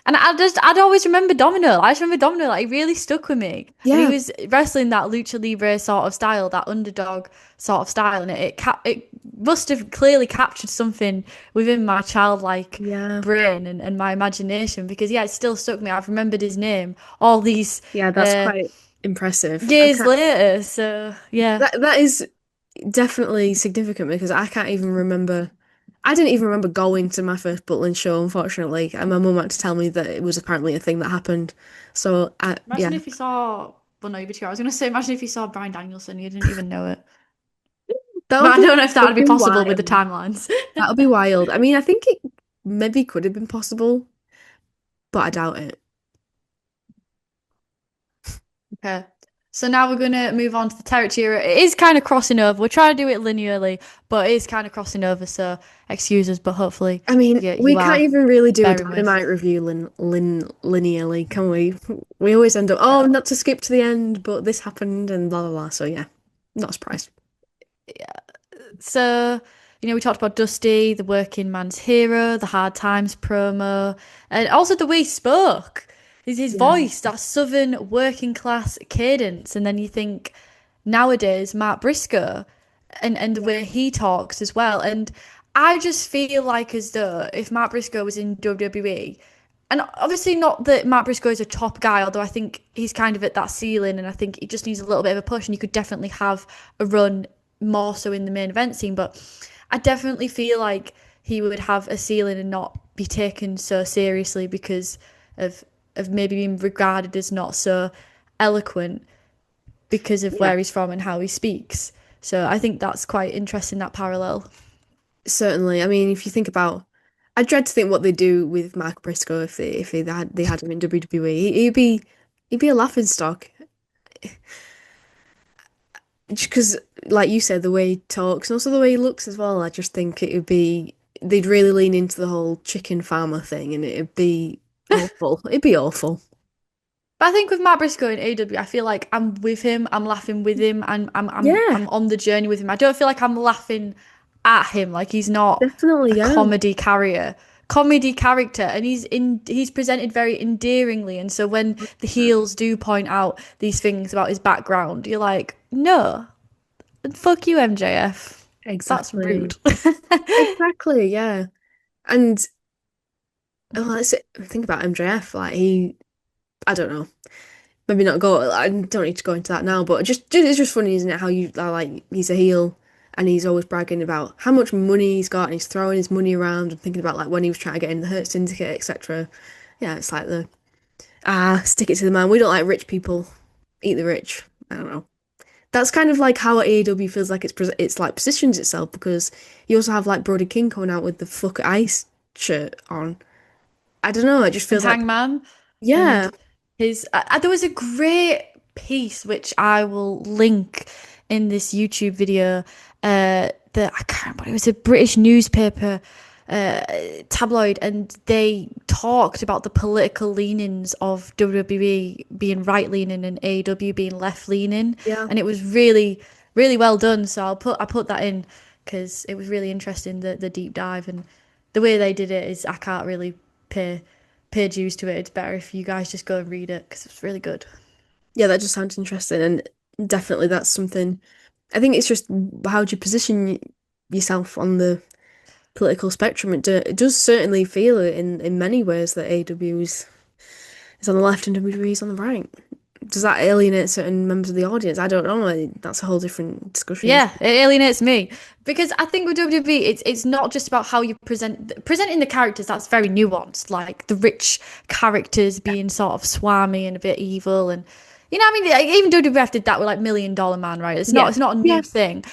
And I'd always remember Domino. I just remember Domino, like he really stuck with me. And he yeah, was wrestling that lucha libre sort of style, that underdog sort of style, and it must have clearly captured something within my childlike yeah, brain and my imagination because yeah, it still stuck me. I've remembered his name all these yeah. That's uh quite impressive. I years can't. later. So yeah. That is definitely significant because I can't even remember. I didn't even remember going to my first Butland show, unfortunately. And my mum had to tell me that it was apparently a thing that happened. So yeah, Imagine if you saw well no, you'd be too. I was gonna say imagine if you saw Brian Danielson, you didn't even know it. But I don't know if that that would would be be possible with the wild. timelines. That would be wild. I mean, I think it maybe could have been possible, but I doubt it. Okay. So now we're gonna move on to the territory era. It is kind of crossing over. We're trying to do it linearly, but it is kind of crossing over, so excuse us, but hopefully I mean, we you can't are even really do a bearing with. dynamite review linearly, can we? We always end up, oh, not to skip to the end, but this happened and blah blah blah. So yeah, not surprised. So, we talked about Dusty, the working man's hero, the hard times promo, and also the way he spoke. His Yeah. voice, that southern working class cadence. And then you think nowadays, Mark Briscoe and the Yeah. way he talks as well. And I just feel like as though if Mark Briscoe was in WWE, and obviously not that Mark Briscoe is a top guy, although I think he's kind of at that ceiling and I think he just needs a little bit of a push and you could definitely have a run more so in the main event scene. But I definitely feel like he would have a ceiling and not be taken so seriously because of maybe being regarded as not so eloquent because of Yeah. where he's from and how he speaks. So I think that's quite interesting, that parallel. Certainly. I mean, if you think about, I dread to think what they do with Mark Briscoe if they had him in WWE. He'd be a laughing stock. Just because, like you said, the way he talks and also the way he looks as well. I just think it would be they'd really lean into the whole chicken farmer thing, and it'd be awful. It'd be awful. But I think with Matt Briscoe in AW, I feel like I'm with him, I'm laughing with him, and Yeah, I'm on the journey with him. I don't feel like I'm laughing at him, like he's not definitely. a Yeah, comedy character, and he's presented very endearingly. And so when the heels do point out these things about his background, you're like, no, fuck you, MJF. That's exactly. rude. Exactly. Yeah, and let's think about MJF. Like I don't know. Maybe not go. I don't need to go into that now, but just it's just funny, isn't it? How you like he's a heel and he's always bragging about how much money he's got and he's throwing his money around and thinking about like when he was trying to get in the Hurt Syndicate, etc. Yeah, it's like the stick it to the man. We don't like rich people. Eat the rich. I don't know. That's kind of like how AEW feels like it's like positions itself because you also have like Brody King coming out with the fuck ice shirt on. I don't know. It just And feels like Hangman. yeah, And there was a great piece which I will link in this YouTube video that I can't remember, it was a British newspaper uh, tabloid, and they talked about the political leanings of WWE being right leaning and AEW being left leaning, yeah. and it was really really well done. So I put that in because it was really interesting, the deep dive, and the way they did it is I can't really pay dues to it. It's better if you guys just go and read it because it's really good. Yeah, that just sounds interesting, and definitely that's something. I think it's just how do you position yourself on the political spectrum. It does certainly feel it in many ways that AW is. is on the left and WWE is on the right. Does that alienate certain members of the audience? I don't know. That's a whole different discussion. Yeah, it alienates me because I think with WWE, it's not just about how you presenting the characters. That's very nuanced, like the rich characters being sort of swami and a bit evil, and you know, what I mean, like, even WWF did that with like Million Dollar Man, right? Yeah. It's not a Yeah. new thing,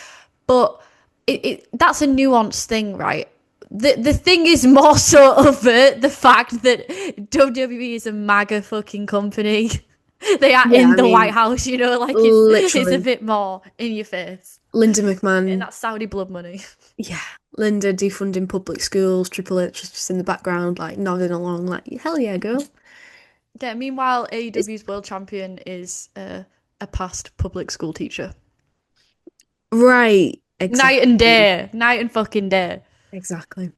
but that's a nuanced thing, right? The thing is more so overt, the fact that WWE is a MAGA fucking company. They are Yeah, in I the White mean, House, you know, like it's a literally, bit more in your face. Linda And McMahon. that's Saudi blood money. Yeah, Linda defunding public schools. Triple H is just in the background, like nodding along, like hell yeah, girl. Yeah, meanwhile, It's AEW's world champion is a past public school teacher. right, Night and exactly, day. Night and fucking day. exactly.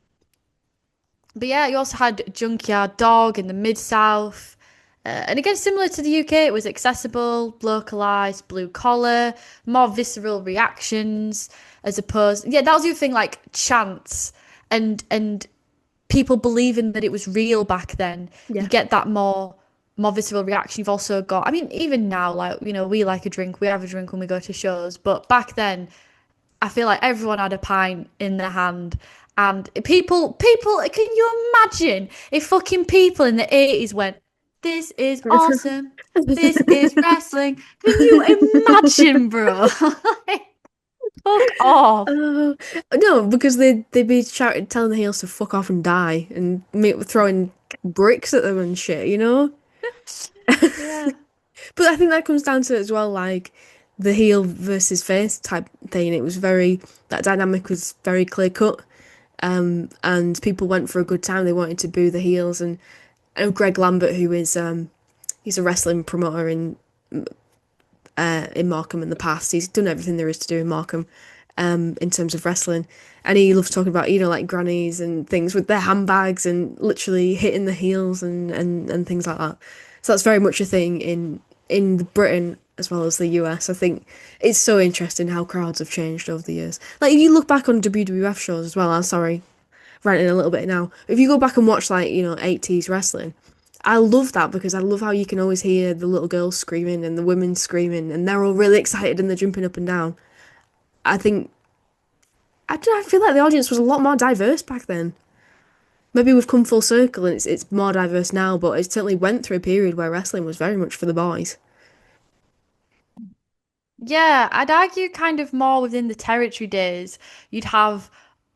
But yeah, you also had Junkyard Dog in the Mid South. And again, similar to the UK, it was accessible, localized, blue collar, more visceral reactions as opposed. Yeah, that was the other thing, like chants and people believing that it was real back then. You Yeah, get that more visceral reaction. You've also got, I mean, even now, like, you know, we like a drink, we have a drink when we go to shows, but back then, I feel like everyone had a pint in their hand. And people, can you imagine if fucking people in the 80s went, this is awesome, this is wrestling? Can you imagine, bro? Fuck off. Oh no, because they'd be shouting, telling the heels to fuck off and die, and throwing bricks at them and shit, you know. Yeah. But I think that comes down to it as well, like the heel versus face type thing. It was very that dynamic was very clear cut, and people went for a good time. They wanted to boo the heels, and I know Greg Lambert, who is he's a wrestling promoter in Markham in the past. He's done everything there is to do in Markham, in terms of wrestling, and he loves talking about like grannies and things with their handbags and literally hitting the heels and things like that. So that's very much a thing in Britain as well as the US. I think it's so interesting how crowds have changed over the years. Like if you look back on WWF shows as well, I'm sorry, ranting a little bit now. If you go back and watch 80s wrestling, I love that because I love how you can always hear the little girls screaming and the women screaming and they're all really excited and they're jumping up and down. I think I don't know, I feel like the audience was a lot more diverse back then. Maybe we've come full circle and it's more diverse now, but it certainly went through a period where wrestling was very much for the boys. Yeah, I'd argue kind of more within the territory days, you'd have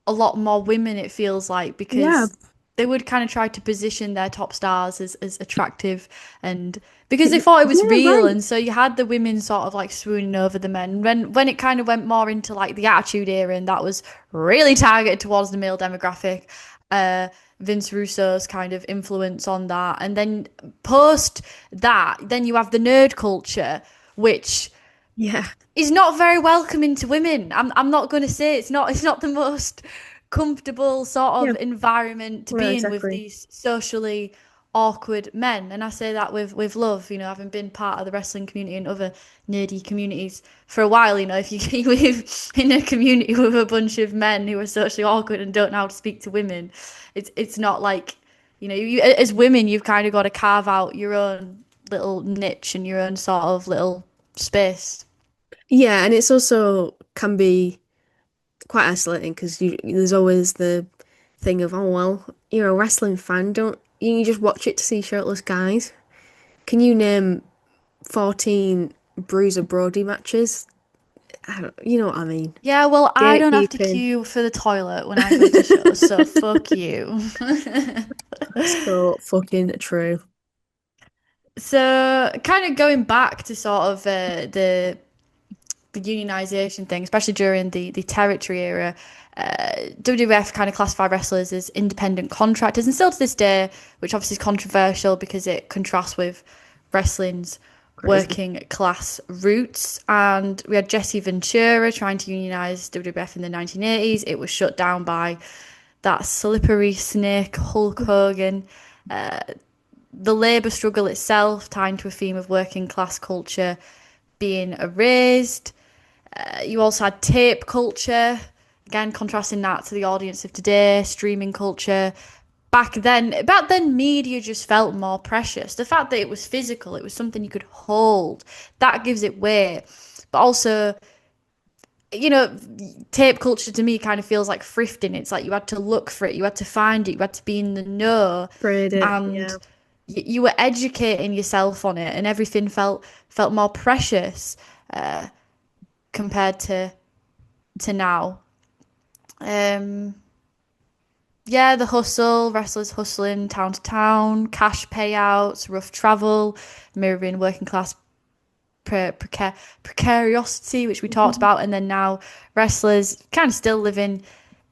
a lot more women, it feels like, Yeah, because they would kind of try to position their top stars as attractive and because they thought it was yeah, real, right. and so you had the women sort of like swooning over the men. When it kind of went more into like the Attitude Era, and that was really targeted towards the male demographic, Vince Russo's kind of influence on that. And then post that, then you have the nerd culture, which Yeah, is not very welcoming to women. I'm not going to say it's not the most comfortable sort yeah, of environment to well, be in with exactly. these socially awkward men. And I say that with love, you know, having been part of the wrestling community and other nerdy communities for a while, you know, if you live in a community with a bunch of men who are socially awkward and don't know how to speak to women, it's not like, you know, you as women you've kind of got to carve out your own little niche and your own sort of little space. Yeah, and it's also can be quite isolating because there's always the thing of, oh well, you're a wrestling fan, don't you just watch it to see shirtless guys? Can you name 14 Bruiser Brody matches? I don't, you know what I mean? Yeah, well, I don't have to Gatekeeping. queue for the toilet when I go to shows, so fuck you. So fucking true. So, kind of going back to sort of the unionization thing, especially during the territory era, WWF kind of classified wrestlers as independent contractors, and still to this day, which obviously is controversial because it contrasts with wrestling's Crazy. working class roots. And we had Jesse Ventura trying to unionize WWF in the 1980s. It was shut down by that slippery snake Hulk Hogan. The labour struggle itself, tied to a theme of working class culture, being erased. You also had tape culture, again contrasting that to the audience of today, streaming culture, back then media just felt more precious. The fact that it was physical, it was something you could hold, that gives it weight. But also, you know, tape culture to me kind of feels like thrifting. It's like you had to look for it, you had to find it, you had to be in the know, Braid it, and yeah. you were educating yourself on it, and everything felt more precious compared to now. Um, yeah, the hustle, wrestlers hustling town to town, cash payouts, rough travel, mirroring working class precariosity, which we talked about, and then now wrestlers kind of still living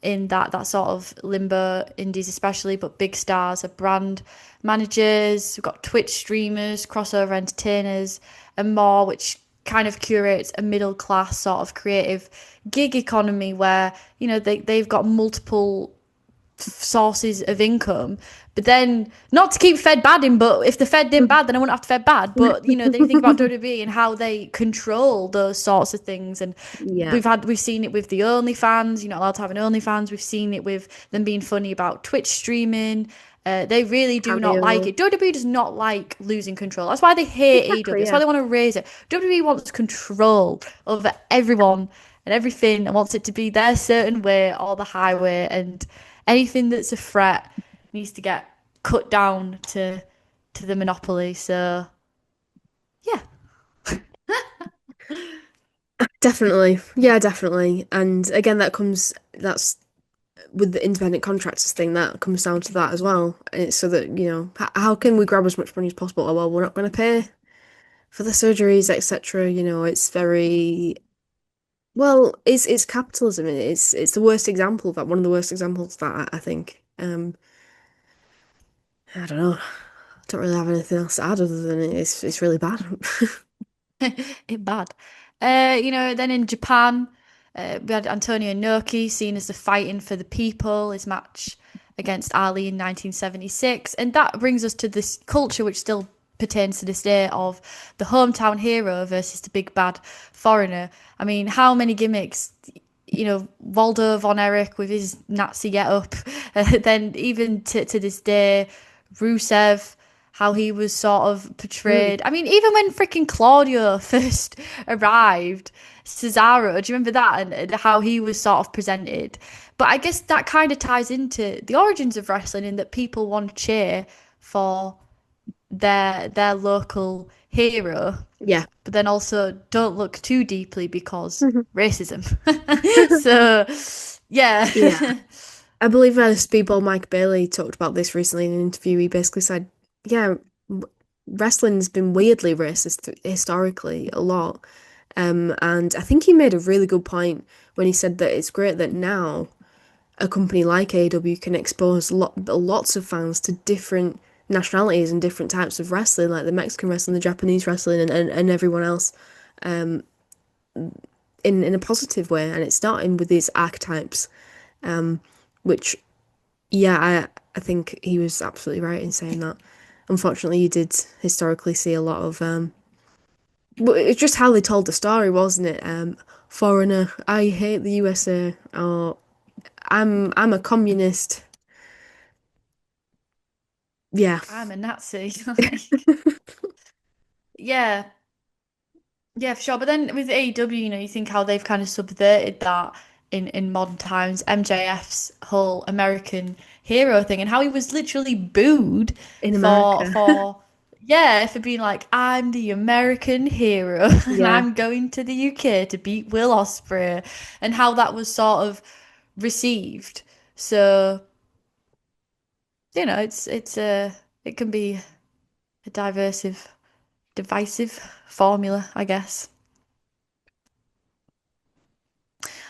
in that sort of limbo, indies especially, but big stars are brand managers. We've got Twitch streamers, crossover entertainers, and more, which kind of curates a middle class sort of creative gig economy where they've got multiple sources of income. But then, not to keep Fed bad in, but if the Fed did bad, then I wouldn't have to Fed bad. But they think about WWE and how they control those sorts of things. And Yeah, we've seen it with the OnlyFans. You're not allowed to have an OnlyFans. We've seen it with them being funny about Twitch streaming. They really do not like cameo. it. WWE does not like losing control. That's why they hate AEW. Exactly, That's why yeah. they want to raise it. WWE wants control over everyone and everything and wants it to be their certain way or the highway. And anything that's a threat needs to get cut down to the monopoly. So yeah, Definitely. Yeah, definitely. And again, that's with the independent contractors thing, that comes down to that as well. And it's so that, how can we grab as much money as possible? Oh, well, we're not going to pay for the surgeries, etc. It's very, well, it's capitalism. It's the worst example of that, one of the worst examples of that, I think. I don't know. I don't really have anything else to add other than it's really bad. it bad. Then in Japan, we had Antonio Inoki seen as the fighting for the people, his match against Ali in 1976. And that brings us to this culture which still pertains to this day of the hometown hero versus the big bad foreigner. I mean, how many gimmicks, Waldo von Erich with his Nazi get up, then even to this day, Rusev, how he was sort of Mm. portrayed. I mean, even when freaking Claudio first arrived, Cesaro, do you remember that? And how he was sort of presented. But I guess that kind of ties into the origins of wrestling in that people want to cheer for their local hero, Yeah. but then also don't look too deeply because racism. So, Yeah. yeah. I believe Speedball Mike Bailey talked about this recently in an interview. He basically said, yeah, wrestling's been weirdly racist historically a lot. And I think he made a really good point when he said that it's great that now a company like AEW can expose lots of fans to different nationalities and different types of wrestling, like the Mexican wrestling, the Japanese wrestling, and everyone else, in a positive way. And it's starting with these archetypes, which, yeah, I think he was absolutely right in saying that. Unfortunately, you did historically see a lot of but it's just how they told the story, wasn't it? Foreigner, I hate the USA, or I'm a communist. Yeah. I'm a Nazi. Yeah, yeah, for sure. But then with AEW, you think how they've kind of subverted that in modern times. MJF's whole American hero thing and how he was literally booed In for America. for yeah, for being like, I'm the American hero and Yeah, I'm going to the UK to beat Will Ospreay and how that was sort of received. So, it can be a divisive formula, I guess.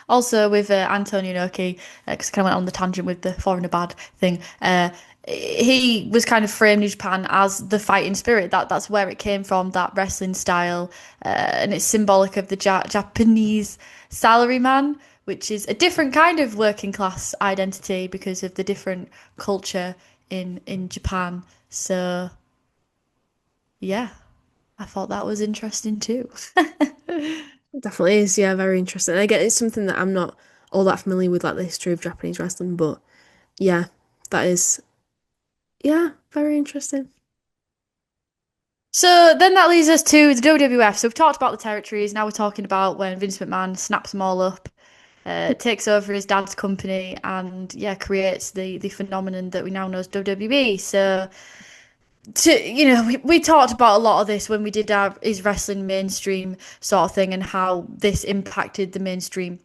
Also with Antonio Inoki, because I kind of went on the tangent with the foreigner bad thing. He was kind of framed in Japan as the fighting spirit. That's where it came from. That wrestling style, and it's symbolic of the Japanese salaryman, which is a different kind of working class identity because of the different culture in Japan. So yeah, I thought that was interesting too. definitely is. Yeah, very interesting. And again, it's something that I'm not all that familiar with, like the history of Japanese wrestling, but yeah, that is. Yeah, very interesting. So then that leads us to the WWF. So we've talked about the territories. Now we're talking about when Vince McMahon snaps them all up, takes over his dad's company, and yeah, creates the phenomenon that we now know as WWE. So we talked about a lot of this when we did our is wrestling mainstream sort of thing and how this impacted the mainstreamness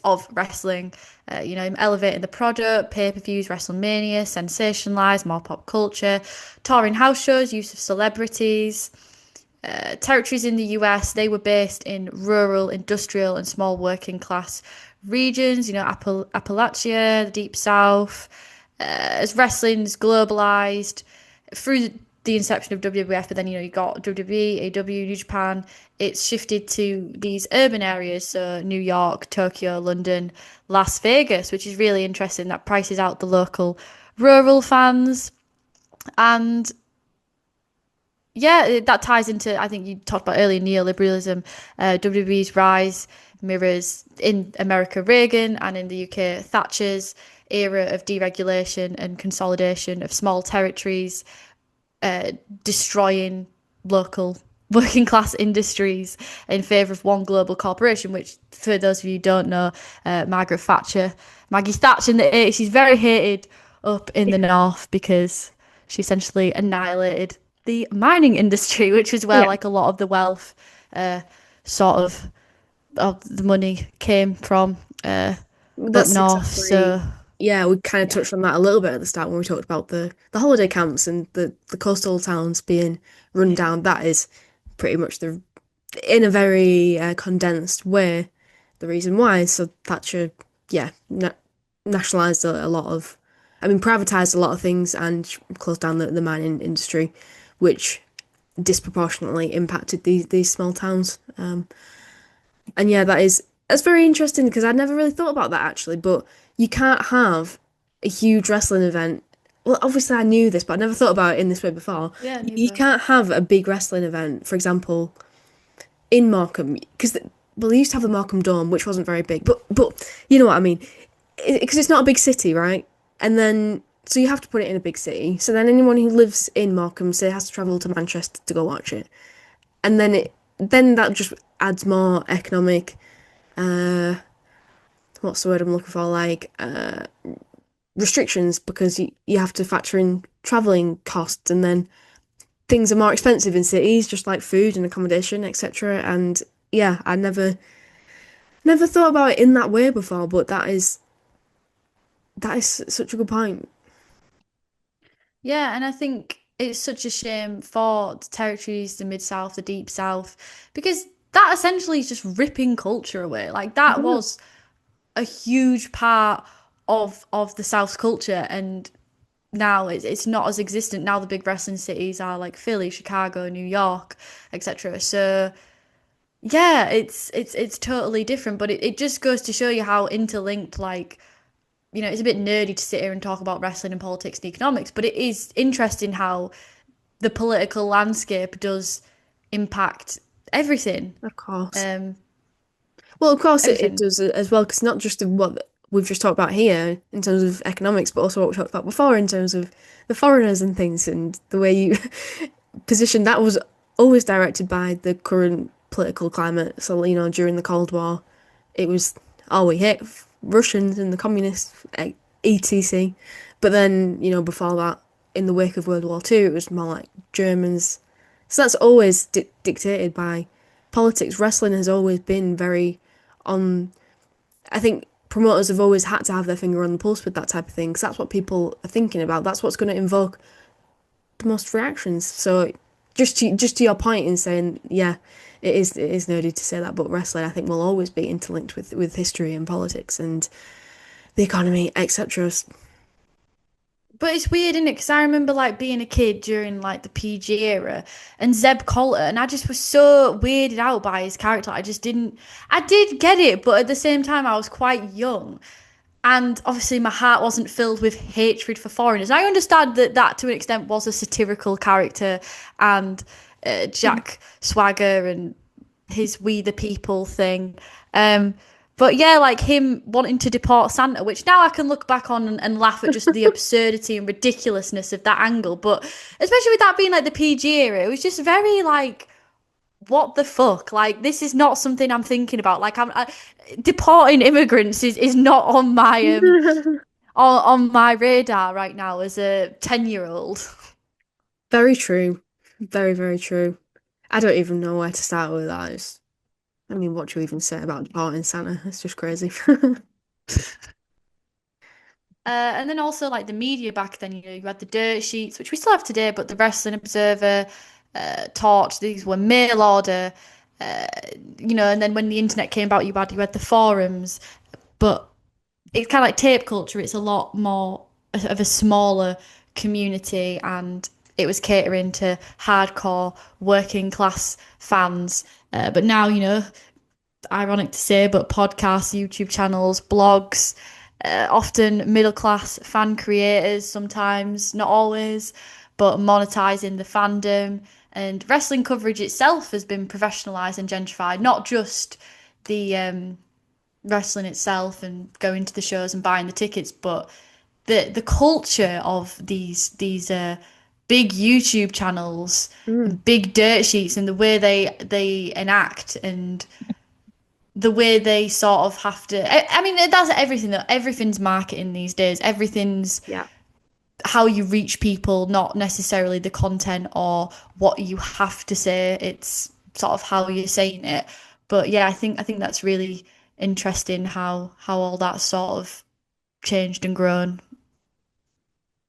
of wrestling. Elevating the product, pay-per-views, WrestleMania, sensationalized, more pop culture, touring house shows, use of celebrities. Territories in the US, they were based in rural, industrial, and small working class regions, Appalachia, the Deep South. As wrestling's globalized through the inception of WWF, but then, you got WWE, AEW, New Japan, it's shifted to these urban areas, so New York, Tokyo, London, Las Vegas, which is really interesting. That prices out the local rural fans. And yeah, that ties into, I think you talked about earlier, neoliberalism. WWE's rise mirrors in America Reagan and in the UK Thatcher's era of deregulation and consolidation of small territories, destroying local working class industries in favour of one global corporation, which, for those of you who don't know, Maggie Thatcher in the 80s, she's very hated up in the north because she essentially annihilated the mining industry, which was where Yeah, like a lot of the wealth sort of the money came from up that's north. exactly. So Yeah, we kind of yeah. touched on that a little bit at the start when we talked about the holiday camps and the coastal towns being run down. That is pretty much the in a very condensed way the reason why. So Thatcher, yeah, nationalized a lot of, I mean, privatized a lot of things and closed down the mining industry, which disproportionately impacted these small towns. And yeah, that's very interesting because I'd never really thought about that actually. But you can't have a huge wrestling event. Well, obviously I knew this, but I never thought about it in this way before. Yeah, You neither. can't have a big wrestling event, for example, in Markham, because well, they used to have the Markham Dome, which wasn't very big, but you know what I mean, because it's not a big city, right? And then so you have to put it in a big city. So then anyone who lives in Markham, say, has to travel to Manchester to go watch it, and then that just adds more economic. What's the word I'm looking for? Like restrictions because you have to factor in traveling costs, and then things are more expensive in cities, just like food and accommodation, etc. And yeah, I never thought about it in that way before, but that is such a good point. Yeah, and I think it's such a shame for the territories, the Mid South, the Deep South, because that essentially is just ripping culture away. Like that Yeah, was a huge part of the South's culture, and now it's not as existent. Now the big wrestling cities are like Philly, Chicago, New York, etc. So yeah, it's totally different, but it just goes to show you how interlinked like it's a bit nerdy to sit here and talk about wrestling and politics and economics, but it is interesting how the political landscape does impact everything. of course. Um, Well, of course it Everything. does as well, because not just in what we've just talked about here in terms of economics, but also what we talked about before in terms of the foreigners and things and the way you position that was always directed by the current political climate. So, during the Cold War, it was, oh, we hate Russians and the communists, etc. But then, before that, in the wake of World War Two, it was more like Germans. So that's always dictated by politics. Wrestling has always been very on. I think promoters have always had to have their finger on the pulse with that type of thing because that's what people are thinking about. That's what's going to invoke the most reactions. So just to your point in saying, yeah, it is nerdy to say that, but wrestling I think will always be interlinked with history and politics and the economy, etc. But it's weird, isn't it? Because I remember like being a kid during like the PG era and Zeb Colter, and I just was so weirded out by his character. I just didn't. I did get it, but at the same time, I was quite young. And obviously, my heart wasn't filled with hatred for foreigners. I understand that to an extent was a satirical character, and Jack Swagger and his "We the People" thing. Um, But yeah, like him wanting to deport Santa, which now I can look back on and laugh at just the absurdity and ridiculousness of that angle. But especially with that being like the PG era, it was just very like, what the fuck? Like, this is not something I'm thinking about. Like, deporting immigrants is not on my on my radar right now as a 10-year-old. Very true. Very, very true. I don't even know where to start with that. I mean, what do you even say about departing Santa? It's just crazy. And then also like the media back then, you had the dirt sheets, which we still have today, but the Wrestling Observer, Torch, these were mail order, uh, and then when the internet came about, you had the forums, but it's kind of like tape culture. It's a lot more of a smaller community, and it was catering to hardcore working class fans. But now, ironic to say, but podcasts, YouTube channels, blogs, often middle class fan creators, sometimes, not always, but monetizing the fandom. And wrestling coverage itself has been professionalized and gentrified, not just the wrestling itself and going to the shows and buying the tickets, but the culture of these big YouTube channels Mm. and big dirt sheets and the way they enact and the way they sort of have to. I mean, that's everything. Though. Everything's marketing these days. Everything's Yeah. how you reach people, not necessarily the content or what you have to say. It's sort of how you're saying it. But yeah, I think that's really interesting how all that sort of changed and grown.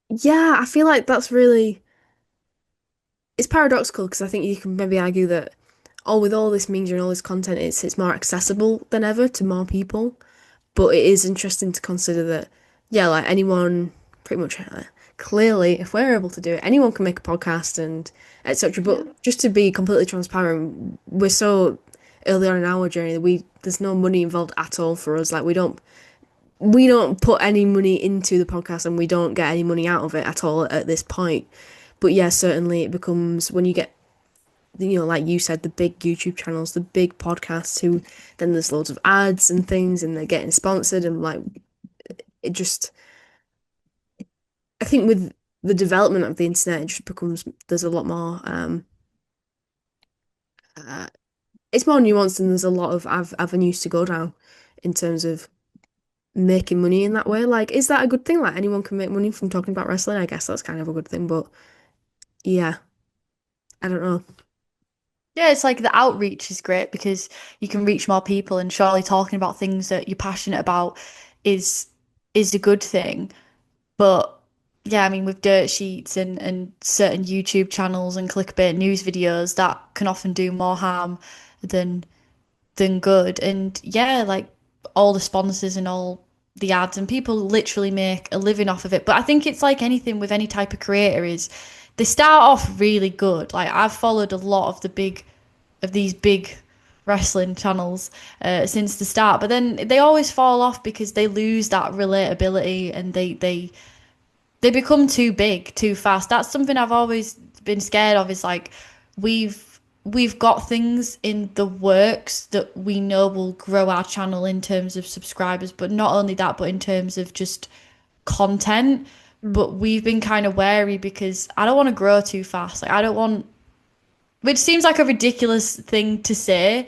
Yeah, I feel like that's really it's paradoxical because I think you can maybe argue that with all this media and all this content, it's more accessible than ever to more people. But it is interesting to consider that, yeah, like anyone, pretty much clearly, if we're able to do it, anyone can make a podcast and etc. Yeah. But just to be completely transparent, we're so early on in our journey that there's no money involved at all for us. Like we don't put any money into the podcast and we don't get any money out of it at all at this point. But yeah, certainly it becomes when you get like you said, the big YouTube channels, the big podcasts who then there's loads of ads and things and they're getting sponsored and like it just I think with the development of the internet it just becomes there's a lot more uh, it's more nuanced and there's a lot of avenues to go down in terms of making money in that way. Like, is that a good thing? Like anyone can make money from talking about wrestling? I guess that's kind of a good thing, but yeah, I don't know. Yeah, it's like the outreach is great because you can reach more people and surely talking about things that you're passionate about is is a good thing. But yeah, I mean, with dirt sheets and certain YouTube channels and clickbait news videos, that can often do more harm than than good. And yeah, like all the sponsors and all the ads, and people literally make a living off of it. But I think it's like anything with any type of creator is they start off really good. Like I've followed a lot of these big wrestling channels since the start, but then they always fall off because they lose that relatability and they become too big too fast. That's something I've always been scared of is like we've got things in the works that we know will grow our channel in terms of subscribers, but not only that, but in terms of just content. Mm. But we've been kind of wary because I don't want to grow too fast. Like I don't want, which seems like a ridiculous thing to say,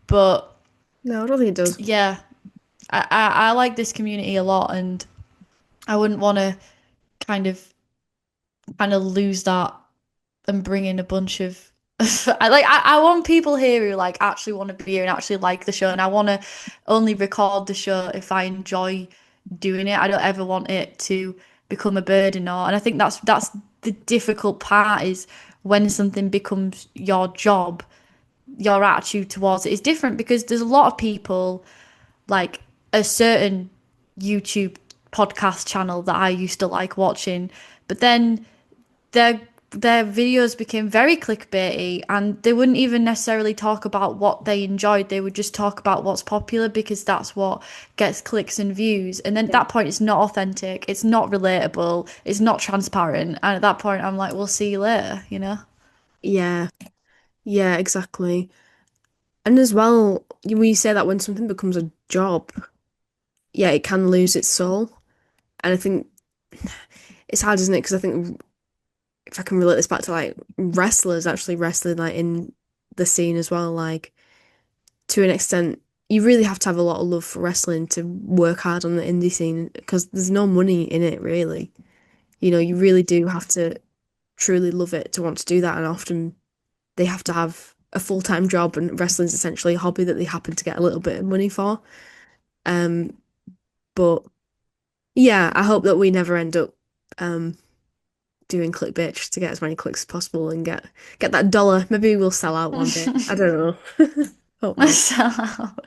but No, I don't think it does. yeah, I like this community a lot, and I wouldn't want to kind of lose that and bring in a bunch of I want people here who like actually want to be here and actually like the show, and I want to only record the show if I enjoy doing it. I don't ever want it to become a burden or, and I think that's the difficult part is when something becomes your job, your attitude towards it is different because there's a lot of people like a certain YouTube podcast channel that I used to like watching, but then their their videos became very clickbaity and they wouldn't even necessarily talk about what they enjoyed. They would just talk about what's popular because that's what gets clicks and views. And then at Yeah. that point, it's not authentic, it's not relatable, it's not transparent. And at that point, I'm like, we'll see you later, you know? Yeah, yeah, exactly. And as well, when you say that when something becomes job, yeah, it can lose its soul. And I think it's hard, isn't it? Because I think if I can relate this back to like wrestlers actually wrestling like in the scene as well, like to an extent, you really have to have a lot of love for wrestling to work hard on the indie scene because there's no money in it really. You know, you really do have to truly love it to want to do that, and often they have to have a full-time job, and wrestling's essentially a hobby that they happen to get a little bit of money for. Um, but yeah, I hope that we never end up um doing clickbait just to get as many clicks as possible and get that dollar. Maybe we'll sell out one day. I don't know. Hope not.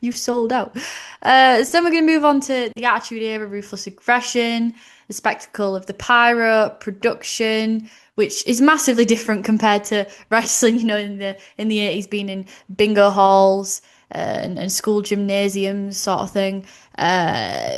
You sold out. So then we're going to move on to the Attitude Era, ruthless aggression, the spectacle of the pyro production, which is massively different compared to wrestling. You know, in the 80s, being in bingo halls and school gymnasiums, sort of thing.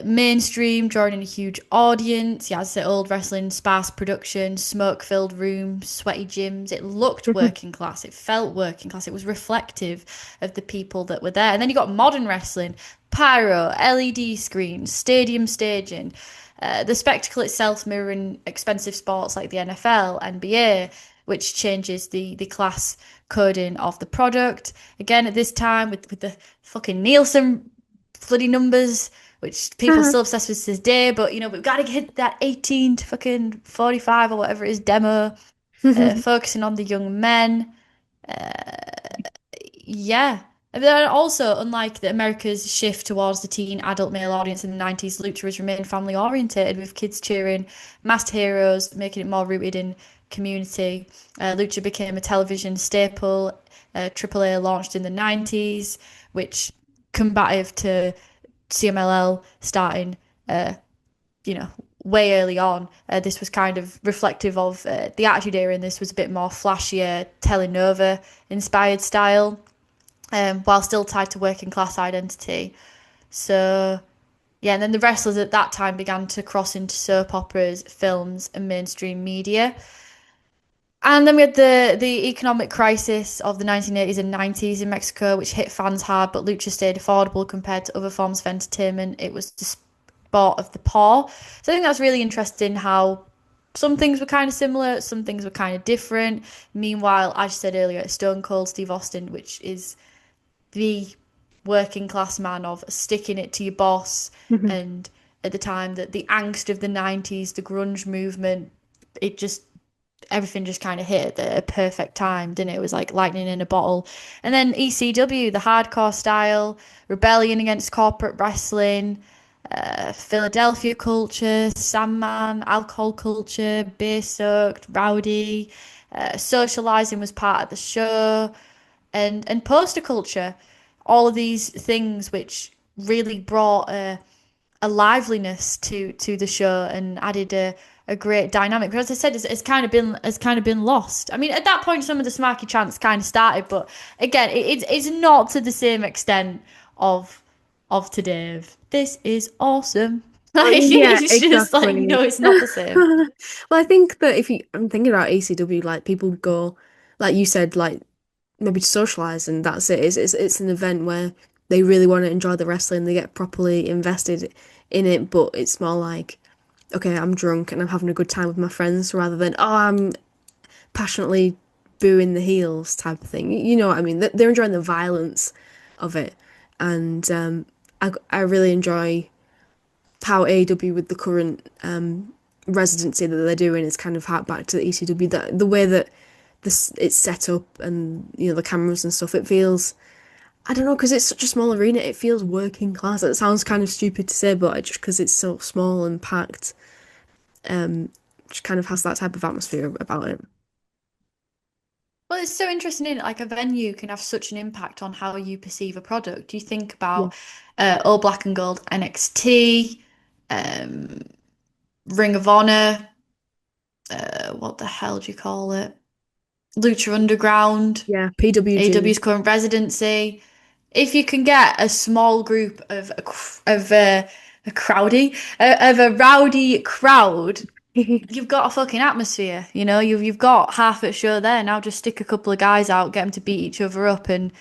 Mainstream, drawing in a huge audience. Yeah, as I say, old wrestling, sparse production, smoke-filled rooms, sweaty gyms. It looked working class. It felt working class. It was reflective of the people that were there. And then you got modern wrestling, pyro, LED screens, stadium staging. The spectacle itself mirroring expensive sports like the NFL, NBA, which changes the class coding of the product. Again, at this time, with the fucking Nielsen bloody numbers, which people are still obsessed with to this day, but you know, we've got to hit that 18 to fucking 45 or whatever it is demo, focusing on the young men. Yeah. And then also, unlike America's shift towards the teen adult male audience in the 90s, Lucha has remained family oriented with kids cheering, masked heroes, making it more rooted in community. Lucha became a television staple. AAA launched in the 90s, which combative to CMLL starting, you know, way early on. This was kind of reflective of the Attitude Era, and this was a bit more flashier, telenova inspired style, while still tied to working class identity. So, yeah, and then the wrestlers at that time began to cross into soap operas, films, and mainstream media. And then we had the economic crisis of the 1980s and 90s in Mexico, which hit fans hard, but lucha stayed affordable compared to other forms of entertainment. It was the sport of the poor. So I think that's really interesting how some things were kind of similar, some things were kind of different. Meanwhile, as I said earlier, Stone Cold Steve Austin, which is the working class man of sticking it to your boss. And at the time, that the angst of the 90s, the grunge movement, it just everything just kind of hit at a perfect time, didn't it? It was like lightning in a bottle. And then ECW, the hardcore style, rebellion against corporate wrestling, Philadelphia culture, Sandman, alcohol culture, beer soaked, rowdy. Socializing was part of the show, and poster culture. All of these things which really brought a liveliness to the show and added a great dynamic. But as I said, it's kind of been lost. I mean, at that point, some of the smarky chants kind of started, but again, it's not to the same extent of today. This is awesome. Like, Yeah, it's just like exactly. no, it's not the same. Well, I think that if you, I'm thinking about ECW, like people go, like you said, like maybe to socialize and that's it. It's an event where they really want to enjoy the wrestling, they get properly invested in it, but it's more like, okay, I'm drunk and I'm having a good time with my friends rather than, oh, I'm passionately booing the heels type of thing. You know what I mean? They're enjoying the violence of it. And I really enjoy how AEW with the current residency that they're doing is kind of hark back to the ECW, that the way that this it's set up and you know the cameras and stuff, it feels, I don't know, because it's such a small arena, it feels working class. It sounds kind of stupid to say, but just because it's so small and packed, just kind of has that type of atmosphere about it. Well, it's so interesting, isn't it? Like a venue can have such an impact on how you perceive a product. You think Yeah. about All Black and Gold NXT, um, Ring of Honor, what the hell do you call it? Lucha Underground, Yeah, PWG. AW's current residency. If you can get a small group of a rowdy crowd, you've got a fucking atmosphere. You know, you've got half a show there. Now just stick a couple of guys out, get them to beat each other up, and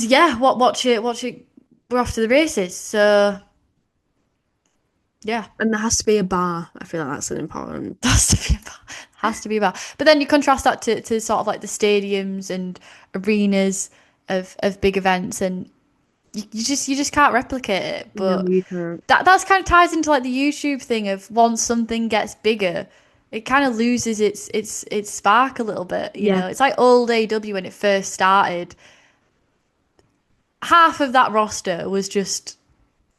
yeah, watch it we're off to the races. So yeah, And there has to be a bar. I feel like that's an important. has to be about, has to be about. But then you contrast that to sort of like the stadiums and arenas of big events, and you just can't replicate it. No, But you can't. that's kind of ties into like the YouTube thing of once something gets bigger, it kind of loses its spark a little bit. You Yeah. know, it's like old AW when it first started. Half of that roster was just,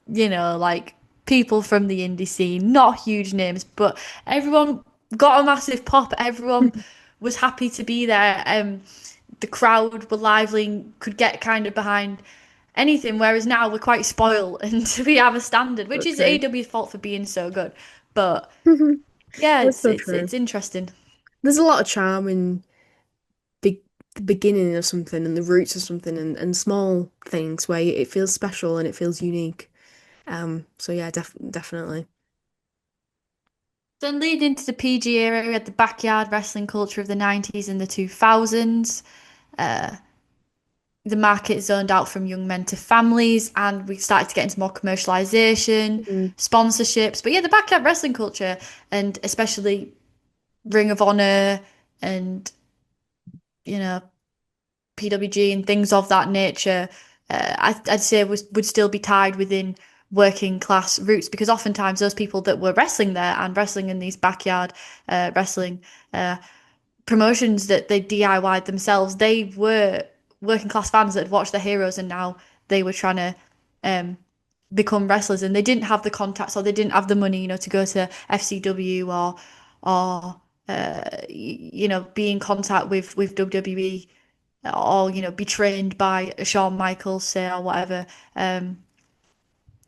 like people from the indie scene, not huge names, but everyone got a massive pop. Everyone was happy to be there. The crowd were lively and could get kind of behind anything. Whereas now we're quite spoiled and we have a standard, which So is true. AW's fault for being so good. But yeah, That's it's so it's true. it's interesting. There's a lot of charm in big the beginning of something and the roots of something and small things where it feels special and it feels unique. So yeah, definitely. Then leading into the PG era, we had the backyard wrestling culture of the 90s and the 2000s. The market zoned out from young men to families, and we started to get into more commercialization, Mm. sponsorships. But yeah, the backyard wrestling culture, and especially Ring of Honor and, you know, PWG and things of that nature, I'd say would still be tied within working class roots because oftentimes those people that were wrestling there and wrestling in these backyard wrestling uh, promotions that they DIY'd themselves, they were working class fans that had watched their heroes and now they were trying to um, become wrestlers and they didn't have the contacts or they didn't have the money, to go to FCW or be in contact with WWE or be trained by Shawn Michaels, say, or whatever.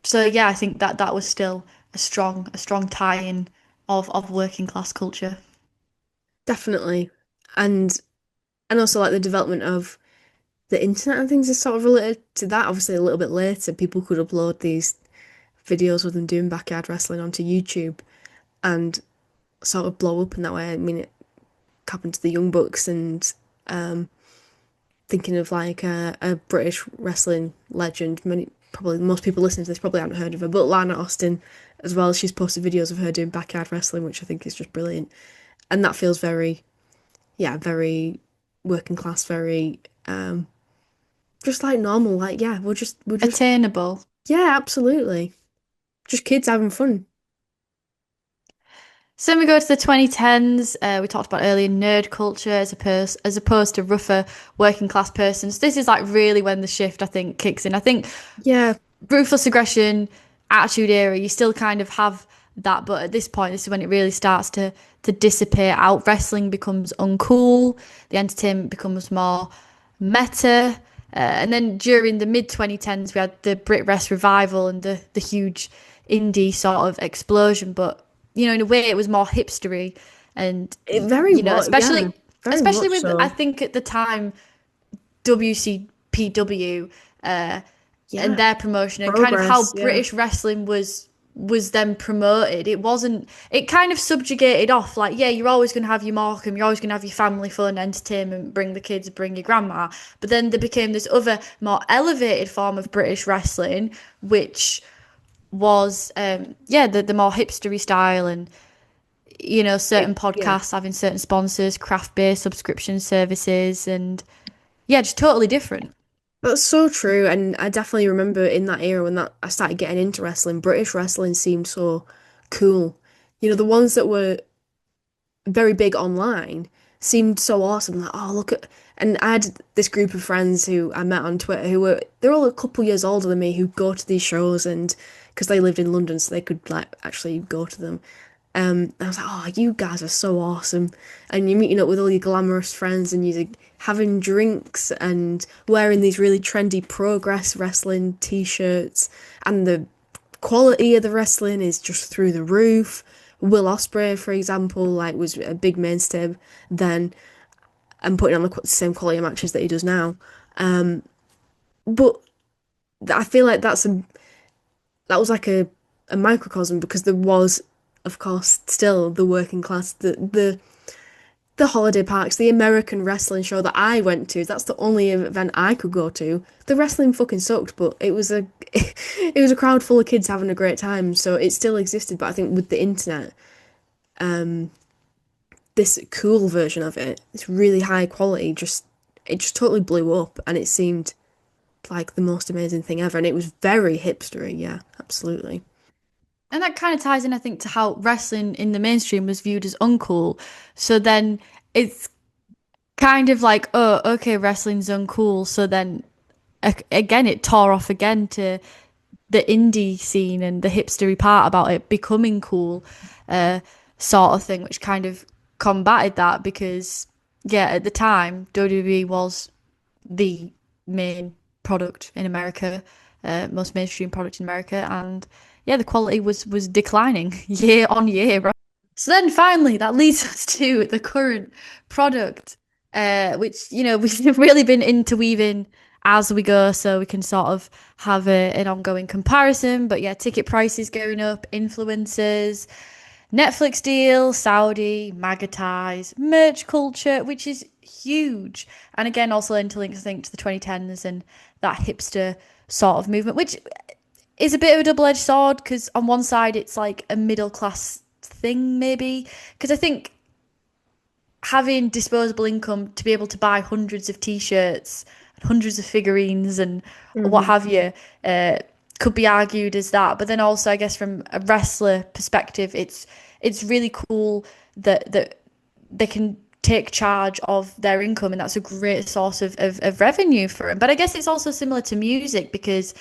So yeah, I think that was still a strong tie-in of working class culture. Definitely. And also like the development of the internet and things is sort of related to that. Obviously a little bit later, people could upload these videos of them doing backyard wrestling onto YouTube and sort of blow up in that way. I mean, it happened to the Young Bucks and thinking of like a British wrestling legend. Probably most people listening to this probably haven't heard of her, but Lana Austin as well. She's posted videos of her doing backyard wrestling, which I think is just brilliant. And that feels very, yeah, very working class, very just like normal. Like, yeah, we're just, Attainable. yeah, absolutely. Just kids having fun. So then we go to the 2010s. We talked about earlier nerd culture as opposed to rougher working class persons. This is like really when the shift I think kicks in. I think Yeah, ruthless aggression, attitude era, you still kind of have that, but at this point, this is when it really starts to dissipate out. Wrestling becomes uncool, the entertainment becomes more meta. And then during the mid 2010s, we had the Brit Rest revival and the huge indie sort of explosion. But in a way, it was more hipstery, and it very what, yeah, very especially much with I so. think at the time WCPW and Yeah, their promotion and kind of how progress. Yeah, British wrestling was then promoted. It kind of subjugated off like, yeah, you're always going to have your Markham, you're always going to have your family fun, entertainment, bring the kids, bring your grandma. But then there became this other more elevated form of British wrestling, which was, the more hipstery style and, certain yeah. podcasts having certain sponsors, craft-based subscription services, and yeah, just totally different. That's so true, and I definitely remember in that era when that I started getting into wrestling, British wrestling seemed so cool. The ones that were very big online seemed so awesome. Like, oh, look at, and I had this group of friends who I met on Twitter they're all a couple years older than me who go to these shows and because they lived in London, so they could like actually go to them. I was like, oh, you guys are so awesome. And you're meeting up with all your glamorous friends and you're like, having drinks and wearing these really trendy progress wrestling t-shirts. And the quality of the wrestling is just through the roof. Will Ospreay, for example, like was a big mainstay then and putting on the same quality of matches that he does now. But I feel like that was like a microcosm because there was, of course, still the working class, the the holiday parks, the American wrestling show that I went to, that's the only event I could go to. The wrestling fucking sucked, but it was a it was a crowd full of kids having a great time, so it still existed, but I think with the internet, this cool version of it, this really high quality, just totally blew up and it seemed like the most amazing thing ever and it was very hipstery, yeah, absolutely. And that kind of ties in, I think, to how wrestling in the mainstream was viewed as uncool. So then it's kind of like, oh, okay, wrestling's uncool. So then again, it tore off again to the indie scene and the hipstery part about it becoming cool, sort of thing, which kind of combated that because, yeah, at the time, WWE was the main product in America, most mainstream product in America, and yeah, the quality was declining year on year. Right? So then finally, that leads us to the current product, which we've really been interweaving as we go, so we can sort of have an ongoing comparison. But yeah, ticket prices going up, influencers, Netflix deal, Saudi, MAGA ties, merch culture, which is huge. And again, also interlinks, I think, to the 2010s and that hipster sort of movement, which is a bit of a double-edged sword because on one side it's like a middle class thing maybe because I think having disposable income to be able to buy hundreds of t-shirts and hundreds of figurines and what have you could be argued as that, but then also I guess from a wrestler perspective it's really cool that they can take charge of their income and that's a great source of revenue for them. But I guess it's also similar to music because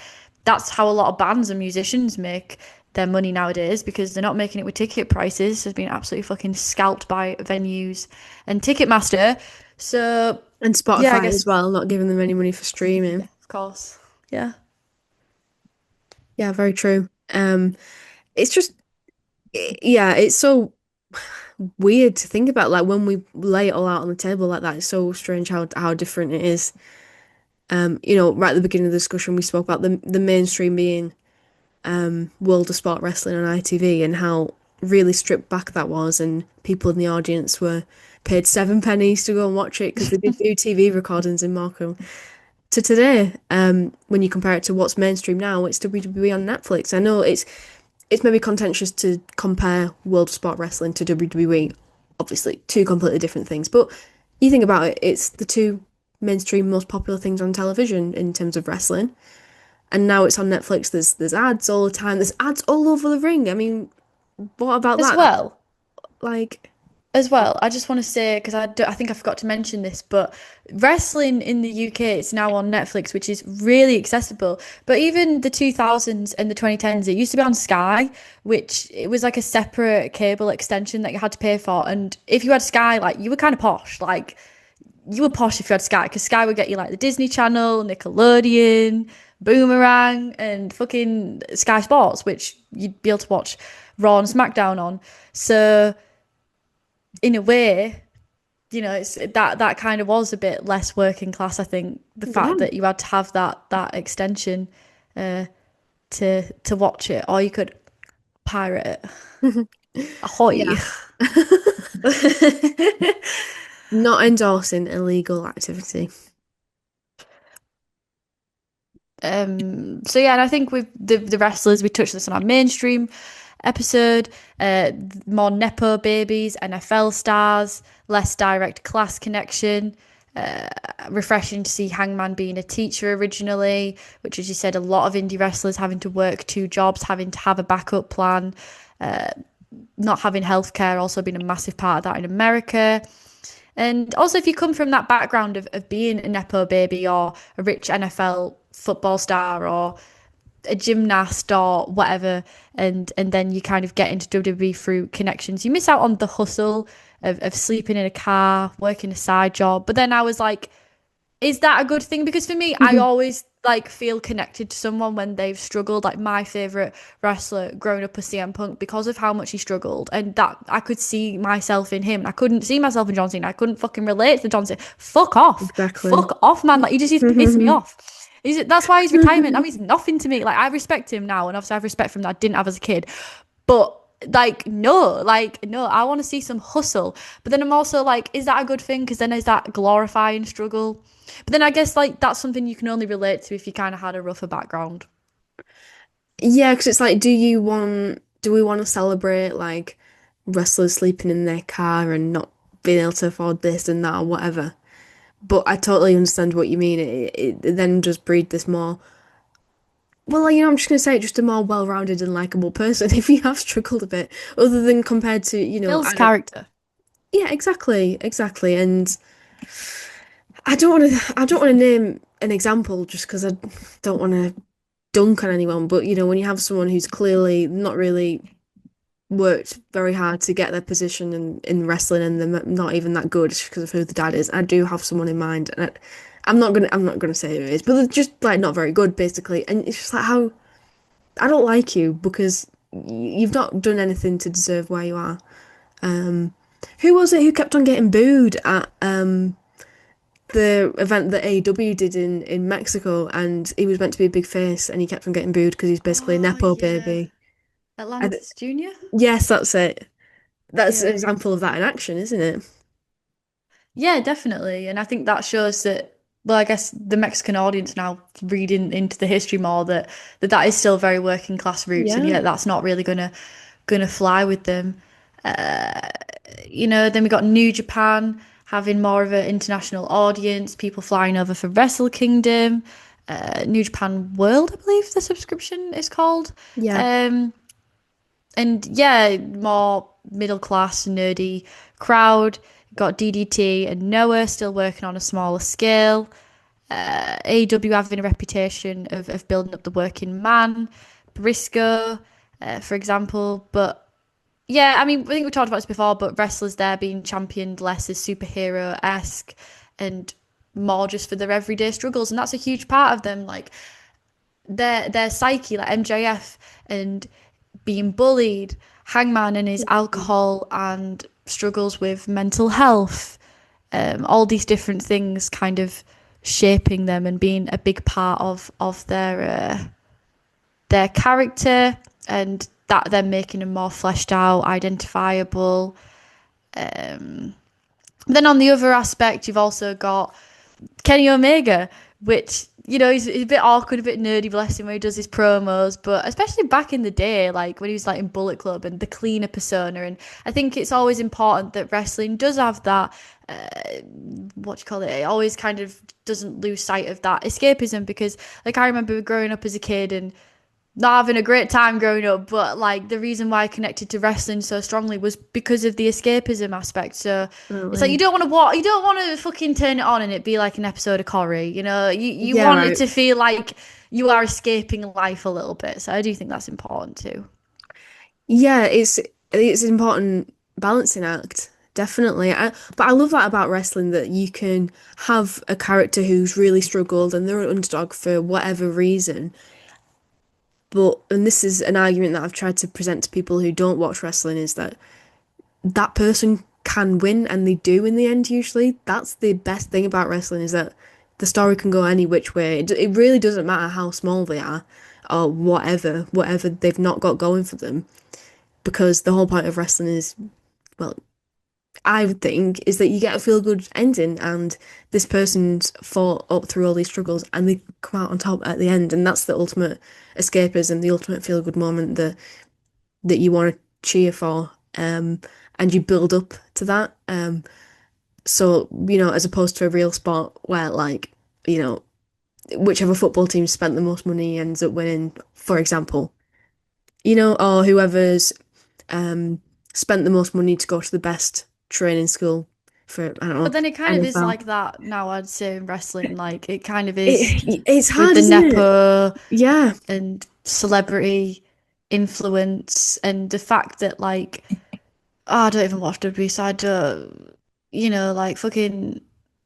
that's how a lot of bands and musicians make their money nowadays because they're not making it with ticket prices. It's been absolutely fucking scalped by venues and Ticketmaster. So And Spotify yeah, I guess, as well, not giving them any money for streaming. of course. Yeah. Yeah, very true. It's just, yeah, it's so weird to think about. Like when we lay it all out on the table like that, it's so strange how different it is. Right at the beginning of the discussion, we spoke about the mainstream being World of Sport Wrestling on ITV and how really stripped back that was, and people in the audience were paid 7 pennies to go and watch it because they did do TV recordings in Morecambe. To today, when you compare it to what's mainstream now, it's WWE on Netflix. I know it's maybe contentious to compare World of Sport Wrestling to WWE, obviously two completely different things. But you think about it, it's the two mainstream most popular things on television in terms of wrestling. And now it's on Netflix. There's ads all the time. There's ads all over the ring. I mean, what about As that? well, Like, I just want to say because I think I forgot to mention this, but wrestling in the UK it's now on Netflix, which is really accessible. But even the 2000s and the 2010s, it used to be on Sky, which it was like a separate cable extension that you had to pay for. And if you had Sky, like you were kind of posh, like you were posh if you had Sky, because Sky would get you like the Disney Channel, Nickelodeon, Boomerang, and fucking Sky Sports, which you'd be able to watch Raw and SmackDown on. So in a way, it's that kind of was a bit less working class. I think the fact that you had to have that extension to watch it, or you could pirate it. Ahoy! yeah. Not endorsing illegal activity. So yeah, and I think with the wrestlers, we touched this on our mainstream episode. More nepo babies, NFL stars, less direct class connection. Refreshing to see Hangman being a teacher originally, which, as you said, a lot of indie wrestlers having to work 2 jobs, having to have a backup plan. Not having healthcare also being a massive part of that in America. And also, if you come from that background of being a nepo baby or a rich NFL football star or a gymnast or whatever, and then you kind of get into WWE through connections, you miss out on the hustle of sleeping in a car, working a side job. But then I was like, is that a good thing? Because for me, I always like feel connected to someone when they've struggled. Like my favorite wrestler growing up was CM Punk because of how much he struggled, and that I could see myself in him. I couldn't see myself in John Cena. I couldn't fucking relate to John Cena. Fuck off, Exactly. fuck off, man. Like he just used to piss me off. That's why his retirement now means nothing to me. Like I respect him now, and obviously I have respect for him that I didn't have as a kid. But no, I want to see some hustle. But then I'm also like, is that a good thing? Because then is that glorifying struggle? But then I guess like that's something you can only relate to if you kind of had a rougher background. Yeah, because it's like, do we want to celebrate like wrestlers sleeping in their car and not being able to afford this and that or whatever? But I totally understand what you mean. It then just breed this more. Well, I'm just gonna say it, just a more well-rounded and likable person if you have struggled a bit, other than compared to, Builds I don't. character. Yeah, exactly, exactly. And I don't want to name an example just because I don't want to dunk on anyone. But when you have someone who's clearly not really worked very hard to get their position in wrestling and they're not even that good because of who the dad is. I do have someone in mind, and I'm not gonna say who it is, but they're just like not very good basically. And it's just like how I don't like you because you've not done anything to deserve where you are. Um, who was it who kept on getting booed at the event that AEW did in Mexico, and he was meant to be a big face, and he kept on getting booed because he's basically a Oh nepo yeah, baby. I th Atlantis Junior. yes, that's it. That's an Yeah. example of that in action, isn't it? Yeah, definitely. And I think that shows that, well, I guess the Mexican audience now reading into the history more that is still very working class roots, and Yeah. yet that's not really gonna fly with them. Then we got New Japan having more of an international audience, people flying over for Wrestle Kingdom, New Japan World, I believe the subscription is called. Yeah. Um, and yeah, more middle class, nerdy crowd. Got DDT and Noah still working on a smaller scale. AEW having a reputation of building up the working man. Briscoe, for example. But yeah, I mean, I think we talked about this before, but wrestlers there being championed less as superhero esque and more just for their everyday struggles. And that's a huge part of them. Like, their psyche, like MJF and being bullied, Hangman and his alcohol and struggles with mental health, all these different things kind of shaping them and being a big part of their character, and that then making them more fleshed out, identifiable. Then on the other aspect, you've also got Kenny Omega, which he's a bit awkward, a bit nerdy, bless him, when he does his promos. But especially back in the day, like when he was like in Bullet Club and the cleaner persona, and I think it's always important that wrestling does have that. What do you call it? It always kind of doesn't lose sight of that escapism, because, like, I remember growing up as a kid and not having a great time growing up, but like the reason why I connected to wrestling so strongly was because of the escapism aspect. So it's like you Absolutely. don't want to watch, you don't want to fucking turn it on and it be like an episode of Corrie. You Yeah, want it right. to feel like you are escaping life a little bit. So I do think that's important too. Yeah, it's an important balancing act, definitely. But I love that about wrestling, that you can have a character who's really struggled and they're an underdog for whatever reason. But and this is an argument that I've tried to present to people who don't watch wrestling, is that that person can win, and they do in the end usually. That's the best thing about wrestling, is that the story can go any which way. It really doesn't matter how small they are or whatever they've not got going for them, because the whole point of wrestling is, well, I would think, is that you get a feel good ending, and this person's fought up through all these struggles and they come out on top at the end, and that's the ultimate escapism, the ultimate feel good moment that you want to cheer for. And you build up to that. So, as opposed to a real sport where, like, you know, whichever football team spent the most money ends up winning, for example, or whoever's um spent the most money to go to the best training school for, I don't But know, then it kind of is NFL. like that now, I'd say, in wrestling. Like it kind of is It's with hard, the isn't it? Nepo Yeah. and celebrity influence and the fact that, like, I don't even watch WWE, so I don't, like fucking,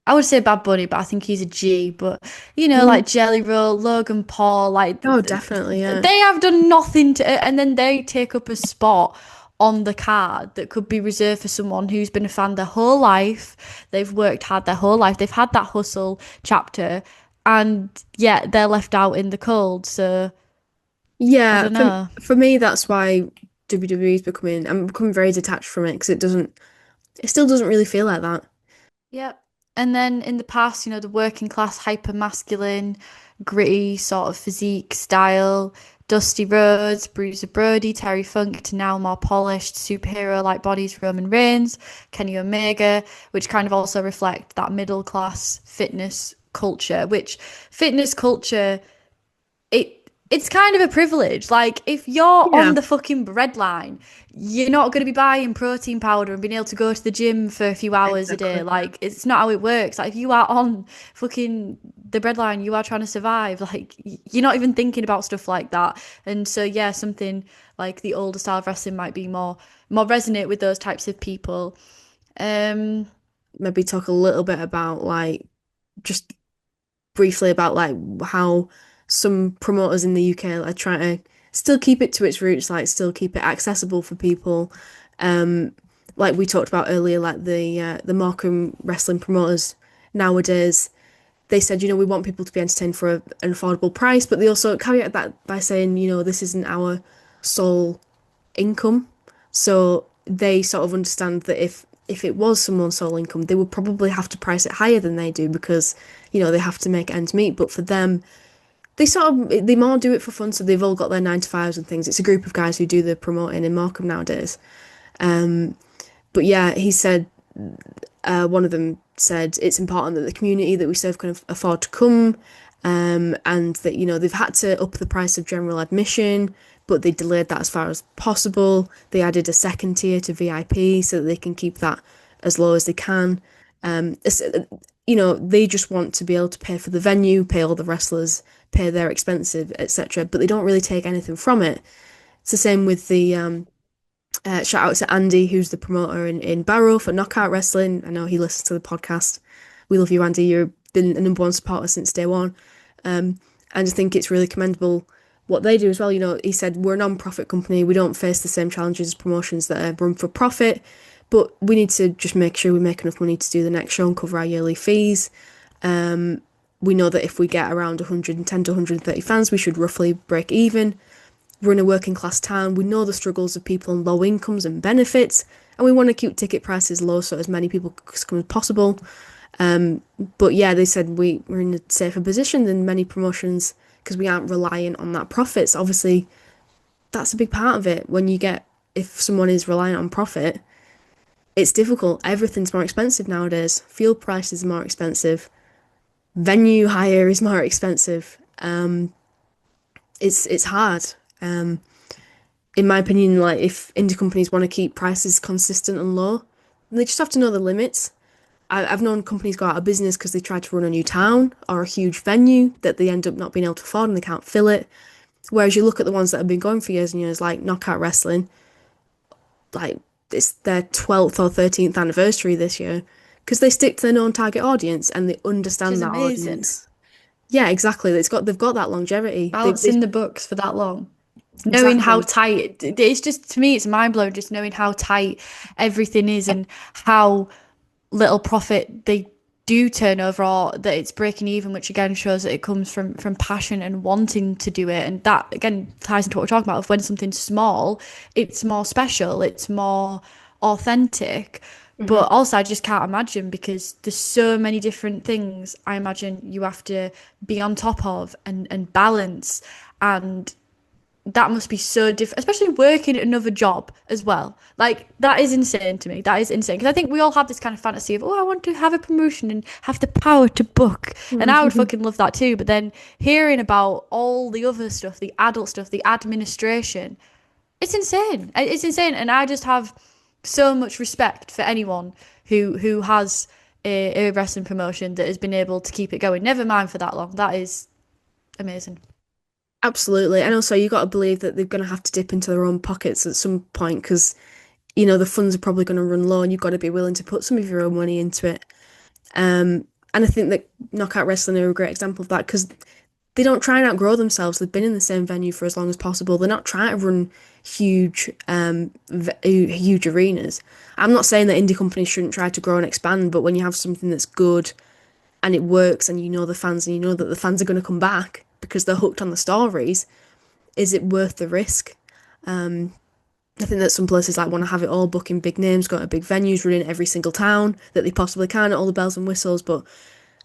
I would say Bad Bunny, but I think he's a G. But Mm. like Jelly Roll, Logan Paul, like Oh, definitely, yeah. they have done nothing to, and then they take up a spot on the card that could be reserved for someone who's been a fan their whole life. They've worked hard their whole life. They've had that hustle chapter, and yet they're left out in the cold. So I Yeah, don't know. for me, that's why. WWE's becoming, I'm becoming very detached from it because it still doesn't really feel like that. Yep. And then in the past, the working class, hyper masculine, gritty sort of physique style, Dusty Rhodes, Bruiser Brody, Terry Funk, to now more polished superhero like bodies, Roman Reigns, Kenny Omega, which kind of also reflect that middle class fitness culture, which fitness culture it's kind of a privilege. Like, if you're on Yeah, the fucking breadline, you're not going to be buying protein powder and being able to go to the gym for a few hours a day. exactly. Like, it's not how it works. Like, if you are on fucking the breadline, you are trying to survive. Like, you're not even thinking about stuff like that. And so, yeah, something like the older style of wrestling might be more resonate with those types of people. Um, Maybe talk a little bit about like just briefly about like how some promoters in the UK are trying to still keep it to its roots, like still keep it accessible for people. Um, like we talked about earlier, like the Markham wrestling promoters nowadays, they said, we want people to be entertained for an affordable price, but they also caveat that by saying, this isn't our sole income. So they sort of understand that if it was someone's sole income, they would probably have to price it higher than they do because, they have to make ends meet. But for them, they more do it for fun. So they've all got their 9 to 5s and things. It's a group of guys who do the promoting in Markham nowadays. But yeah, he said one of them said it's important that the community that we serve can afford to come, and that they've had to up the price of general admission, but they delayed that as far as possible. They added a second tier to VIP so that they can keep that as low as they can. They just want to be able to pay for the venue, pay all the wrestlers, pay their expenses, etc. But they don't really take anything from it. It's the same with the shout out to Andy, who's the promoter in Barrow for Knockout Wrestling. I know he listens to the podcast. We love you, Andy. You've been a number one supporter since day one. I just think it's really commendable what they do as well. He said we're a non-profit company. We don't face the same challenges as promotions that are run for profit, but we need to just make sure we make enough money to do the next show and cover our yearly fees. We know that if we get around 110 to 130 fans, we should roughly break even. We're in a working class town. We know the struggles of people on low incomes and benefits, and we want to keep ticket prices low so as many people come as possible. But yeah, they said we're in a safer position than many promotions because we aren't reliant on that profits. Obviously, that's a big part of it. If someone is reliant on profit, it's difficult. Everything's more expensive nowadays. Fuel prices are more expensive. Venue hire is more expensive. It's hard. In my opinion, like if indie companies want to keep prices consistent and low, they just have to know the limits. I've known companies go out of business because they try to run a new town or a huge venue that they end up not being able to afford and they can't fill it. Whereas you look at the ones that have been going for years and years, like Knockout Wrestling, like it's their 12th or 13th anniversary this year because they stick to their known target audience and they which understand is that amazing. audience. Yeah, exactly. They've got that longevity. Balance in the books for that long. Knowing how Exactly. tight it's just, to me, it's mind blowing just knowing how tight everything is and how little profit they do turn over, or that it's breaking even, which again shows that it comes from passion and wanting to do it. And that again ties into what we're talking about of when something's small, it's more special, it's more authentic. Hmm. But also I just can't imagine, because there's so many different things I imagine you have to be on top of and balance, and that must be so different, especially working another job as well. Like, that is insane to me. That is insane. Because I think we all have this kind of fantasy of, oh, I want to have a promotion and have the power to book. And I would fucking love that too. But then hearing about all the other stuff, the adult stuff, the administration, it's insane. It's insane. And I just have so much respect for anyone who has a wrestling promotion that has been able to keep it going. Never mind for that long. That is amazing. Absolutely. And also, you got to believe that they're going to have to dip into their own pockets at some point because, the funds are probably going to run low and you've got to be willing to put some of your own money into it. And I think that Knockout Wrestling are a great example of that because they don't try and outgrow themselves. They've been in the same venue for as long as possible. They're not trying to run huge arenas. I'm not saying that indie companies shouldn't try to grow and expand, but when you have something that's good and it works and you know the fans and you know that the fans are going to come back because they're hooked on the stories, is it worth the risk? I think that some places like want to have it all, booking big names, going to big venues, running every single town that they possibly can, all the bells and whistles. But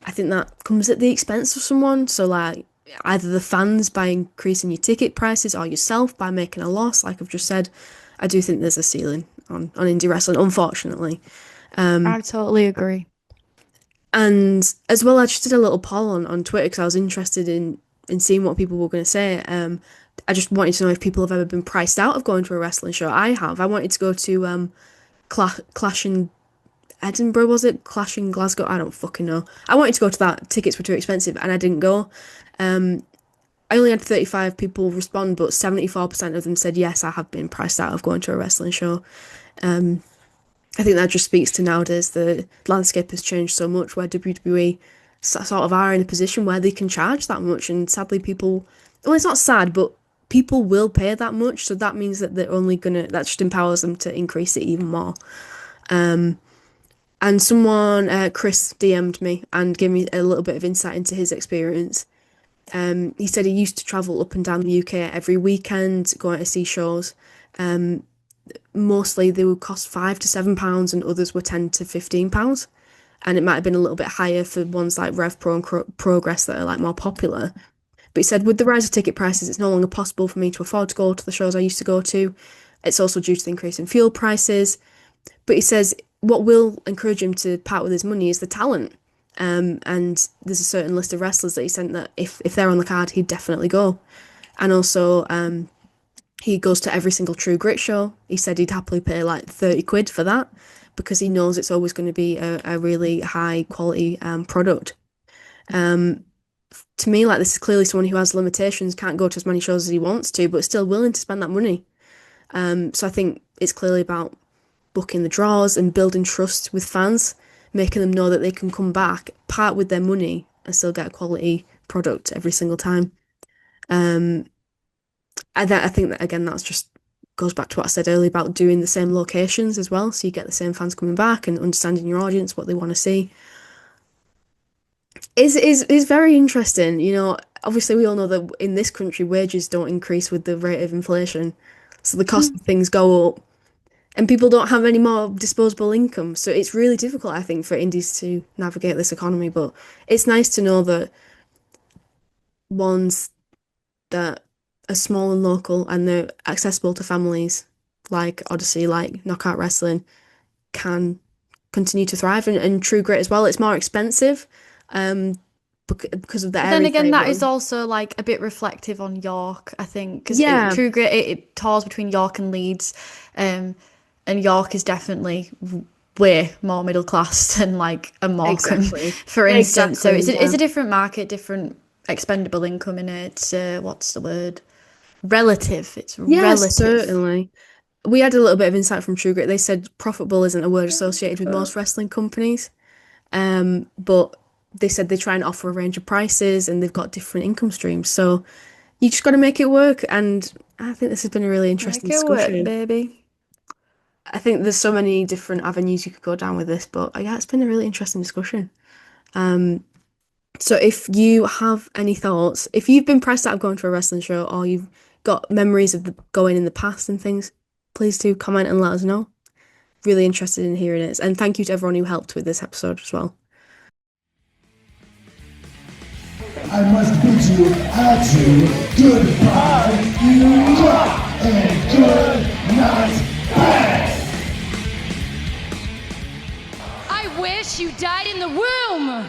I think that comes at the expense of someone. So like either the fans by increasing your ticket prices or yourself by making a loss, like I've just said. I do think there's a ceiling on indie wrestling, unfortunately. I totally agree. And as well, I just did a little poll on Twitter because I was interested in seeing what people were going to say. I just wanted to know if people have ever been priced out of going to a wrestling show. I have. I wanted to go to Clash in Edinburgh, was it? Clash in Glasgow? I don't fucking know. I wanted to go to that. Tickets were too expensive and I didn't go. I only had 35 people respond, but 74% of them said, yes, I have been priced out of going to a wrestling show. I think that just speaks to nowadays the landscape has changed so much where WWE sort of are in a position where they can charge that much. And sadly, people, well, it's not sad, but people will pay that much. So that means that they're only that just empowers them to increase it even more. And someone, Chris, DM'd me and gave me a little bit of insight into his experience. He said he used to travel up and down the UK every weekend, going to see shows. Mostly they would cost £5 to £7 and others were £10 to £15. And it might have been a little bit higher for ones like Rev Pro and Progress that are like more popular. But he said with the rise of ticket prices, it's no longer possible for me to afford to go to the shows I used to go to. It's also due to the increase in fuel prices. But he says what will encourage him to part with his money is the talent. And there's a certain list of wrestlers that he sent that if they're on the card, he'd definitely go. And also, he goes to every single True Grit show. He said he'd happily pay like 30 quid for that because he knows it's always going to be a really high quality product. To me, like, this is clearly someone who has limitations, can't go to as many shows as he wants to, but still willing to spend that money. So I think it's clearly about booking the draws and building trust with fans, making them know that they can come back, part with their money, and still get a quality product every single time. I think that, again, that's just goes back to what I said earlier about doing the same locations as well, so you get the same fans coming back and understanding your audience, what they want to see. Is very interesting. You know, obviously we all know that in this country wages don't increase with the rate of inflation, so the cost of things go up, and people don't have any more disposable income. So it's really difficult, I think, for indies to navigate this economy. But it's nice to know that ones that are small and local and they're accessible to families like Odyssey, like Knockout Wrestling, can continue to thrive. And True Grit as well. It's more expensive because of the area. Then again, that is also like a bit reflective on York, I think, because True Grit it tours between York and Leeds, and York is definitely way more middle class than like a Morecambe, for instance. So it's a different market, different expendable income in it. What's the word? Relative. It's relative. Certainly. We had a little bit of insight from True Grit. They said profitable isn't a word associated with most wrestling companies, but they said they try and offer a range of prices and they've got different income streams. So you just got to make it work. And I think this has been a really interesting discussion. Work, baby. I think there's so many different avenues you could go down with this, but yeah, it's been a really interesting discussion. So if you have any thoughts, if you've been priced out of going to a wrestling show or you've got memories of going in the past and things, please do comment and let us know. Really interested in hearing it. And thank you to everyone who helped with this episode as well. I must bid you adieu, goodbye, and good night, bye. I wish you died in the womb.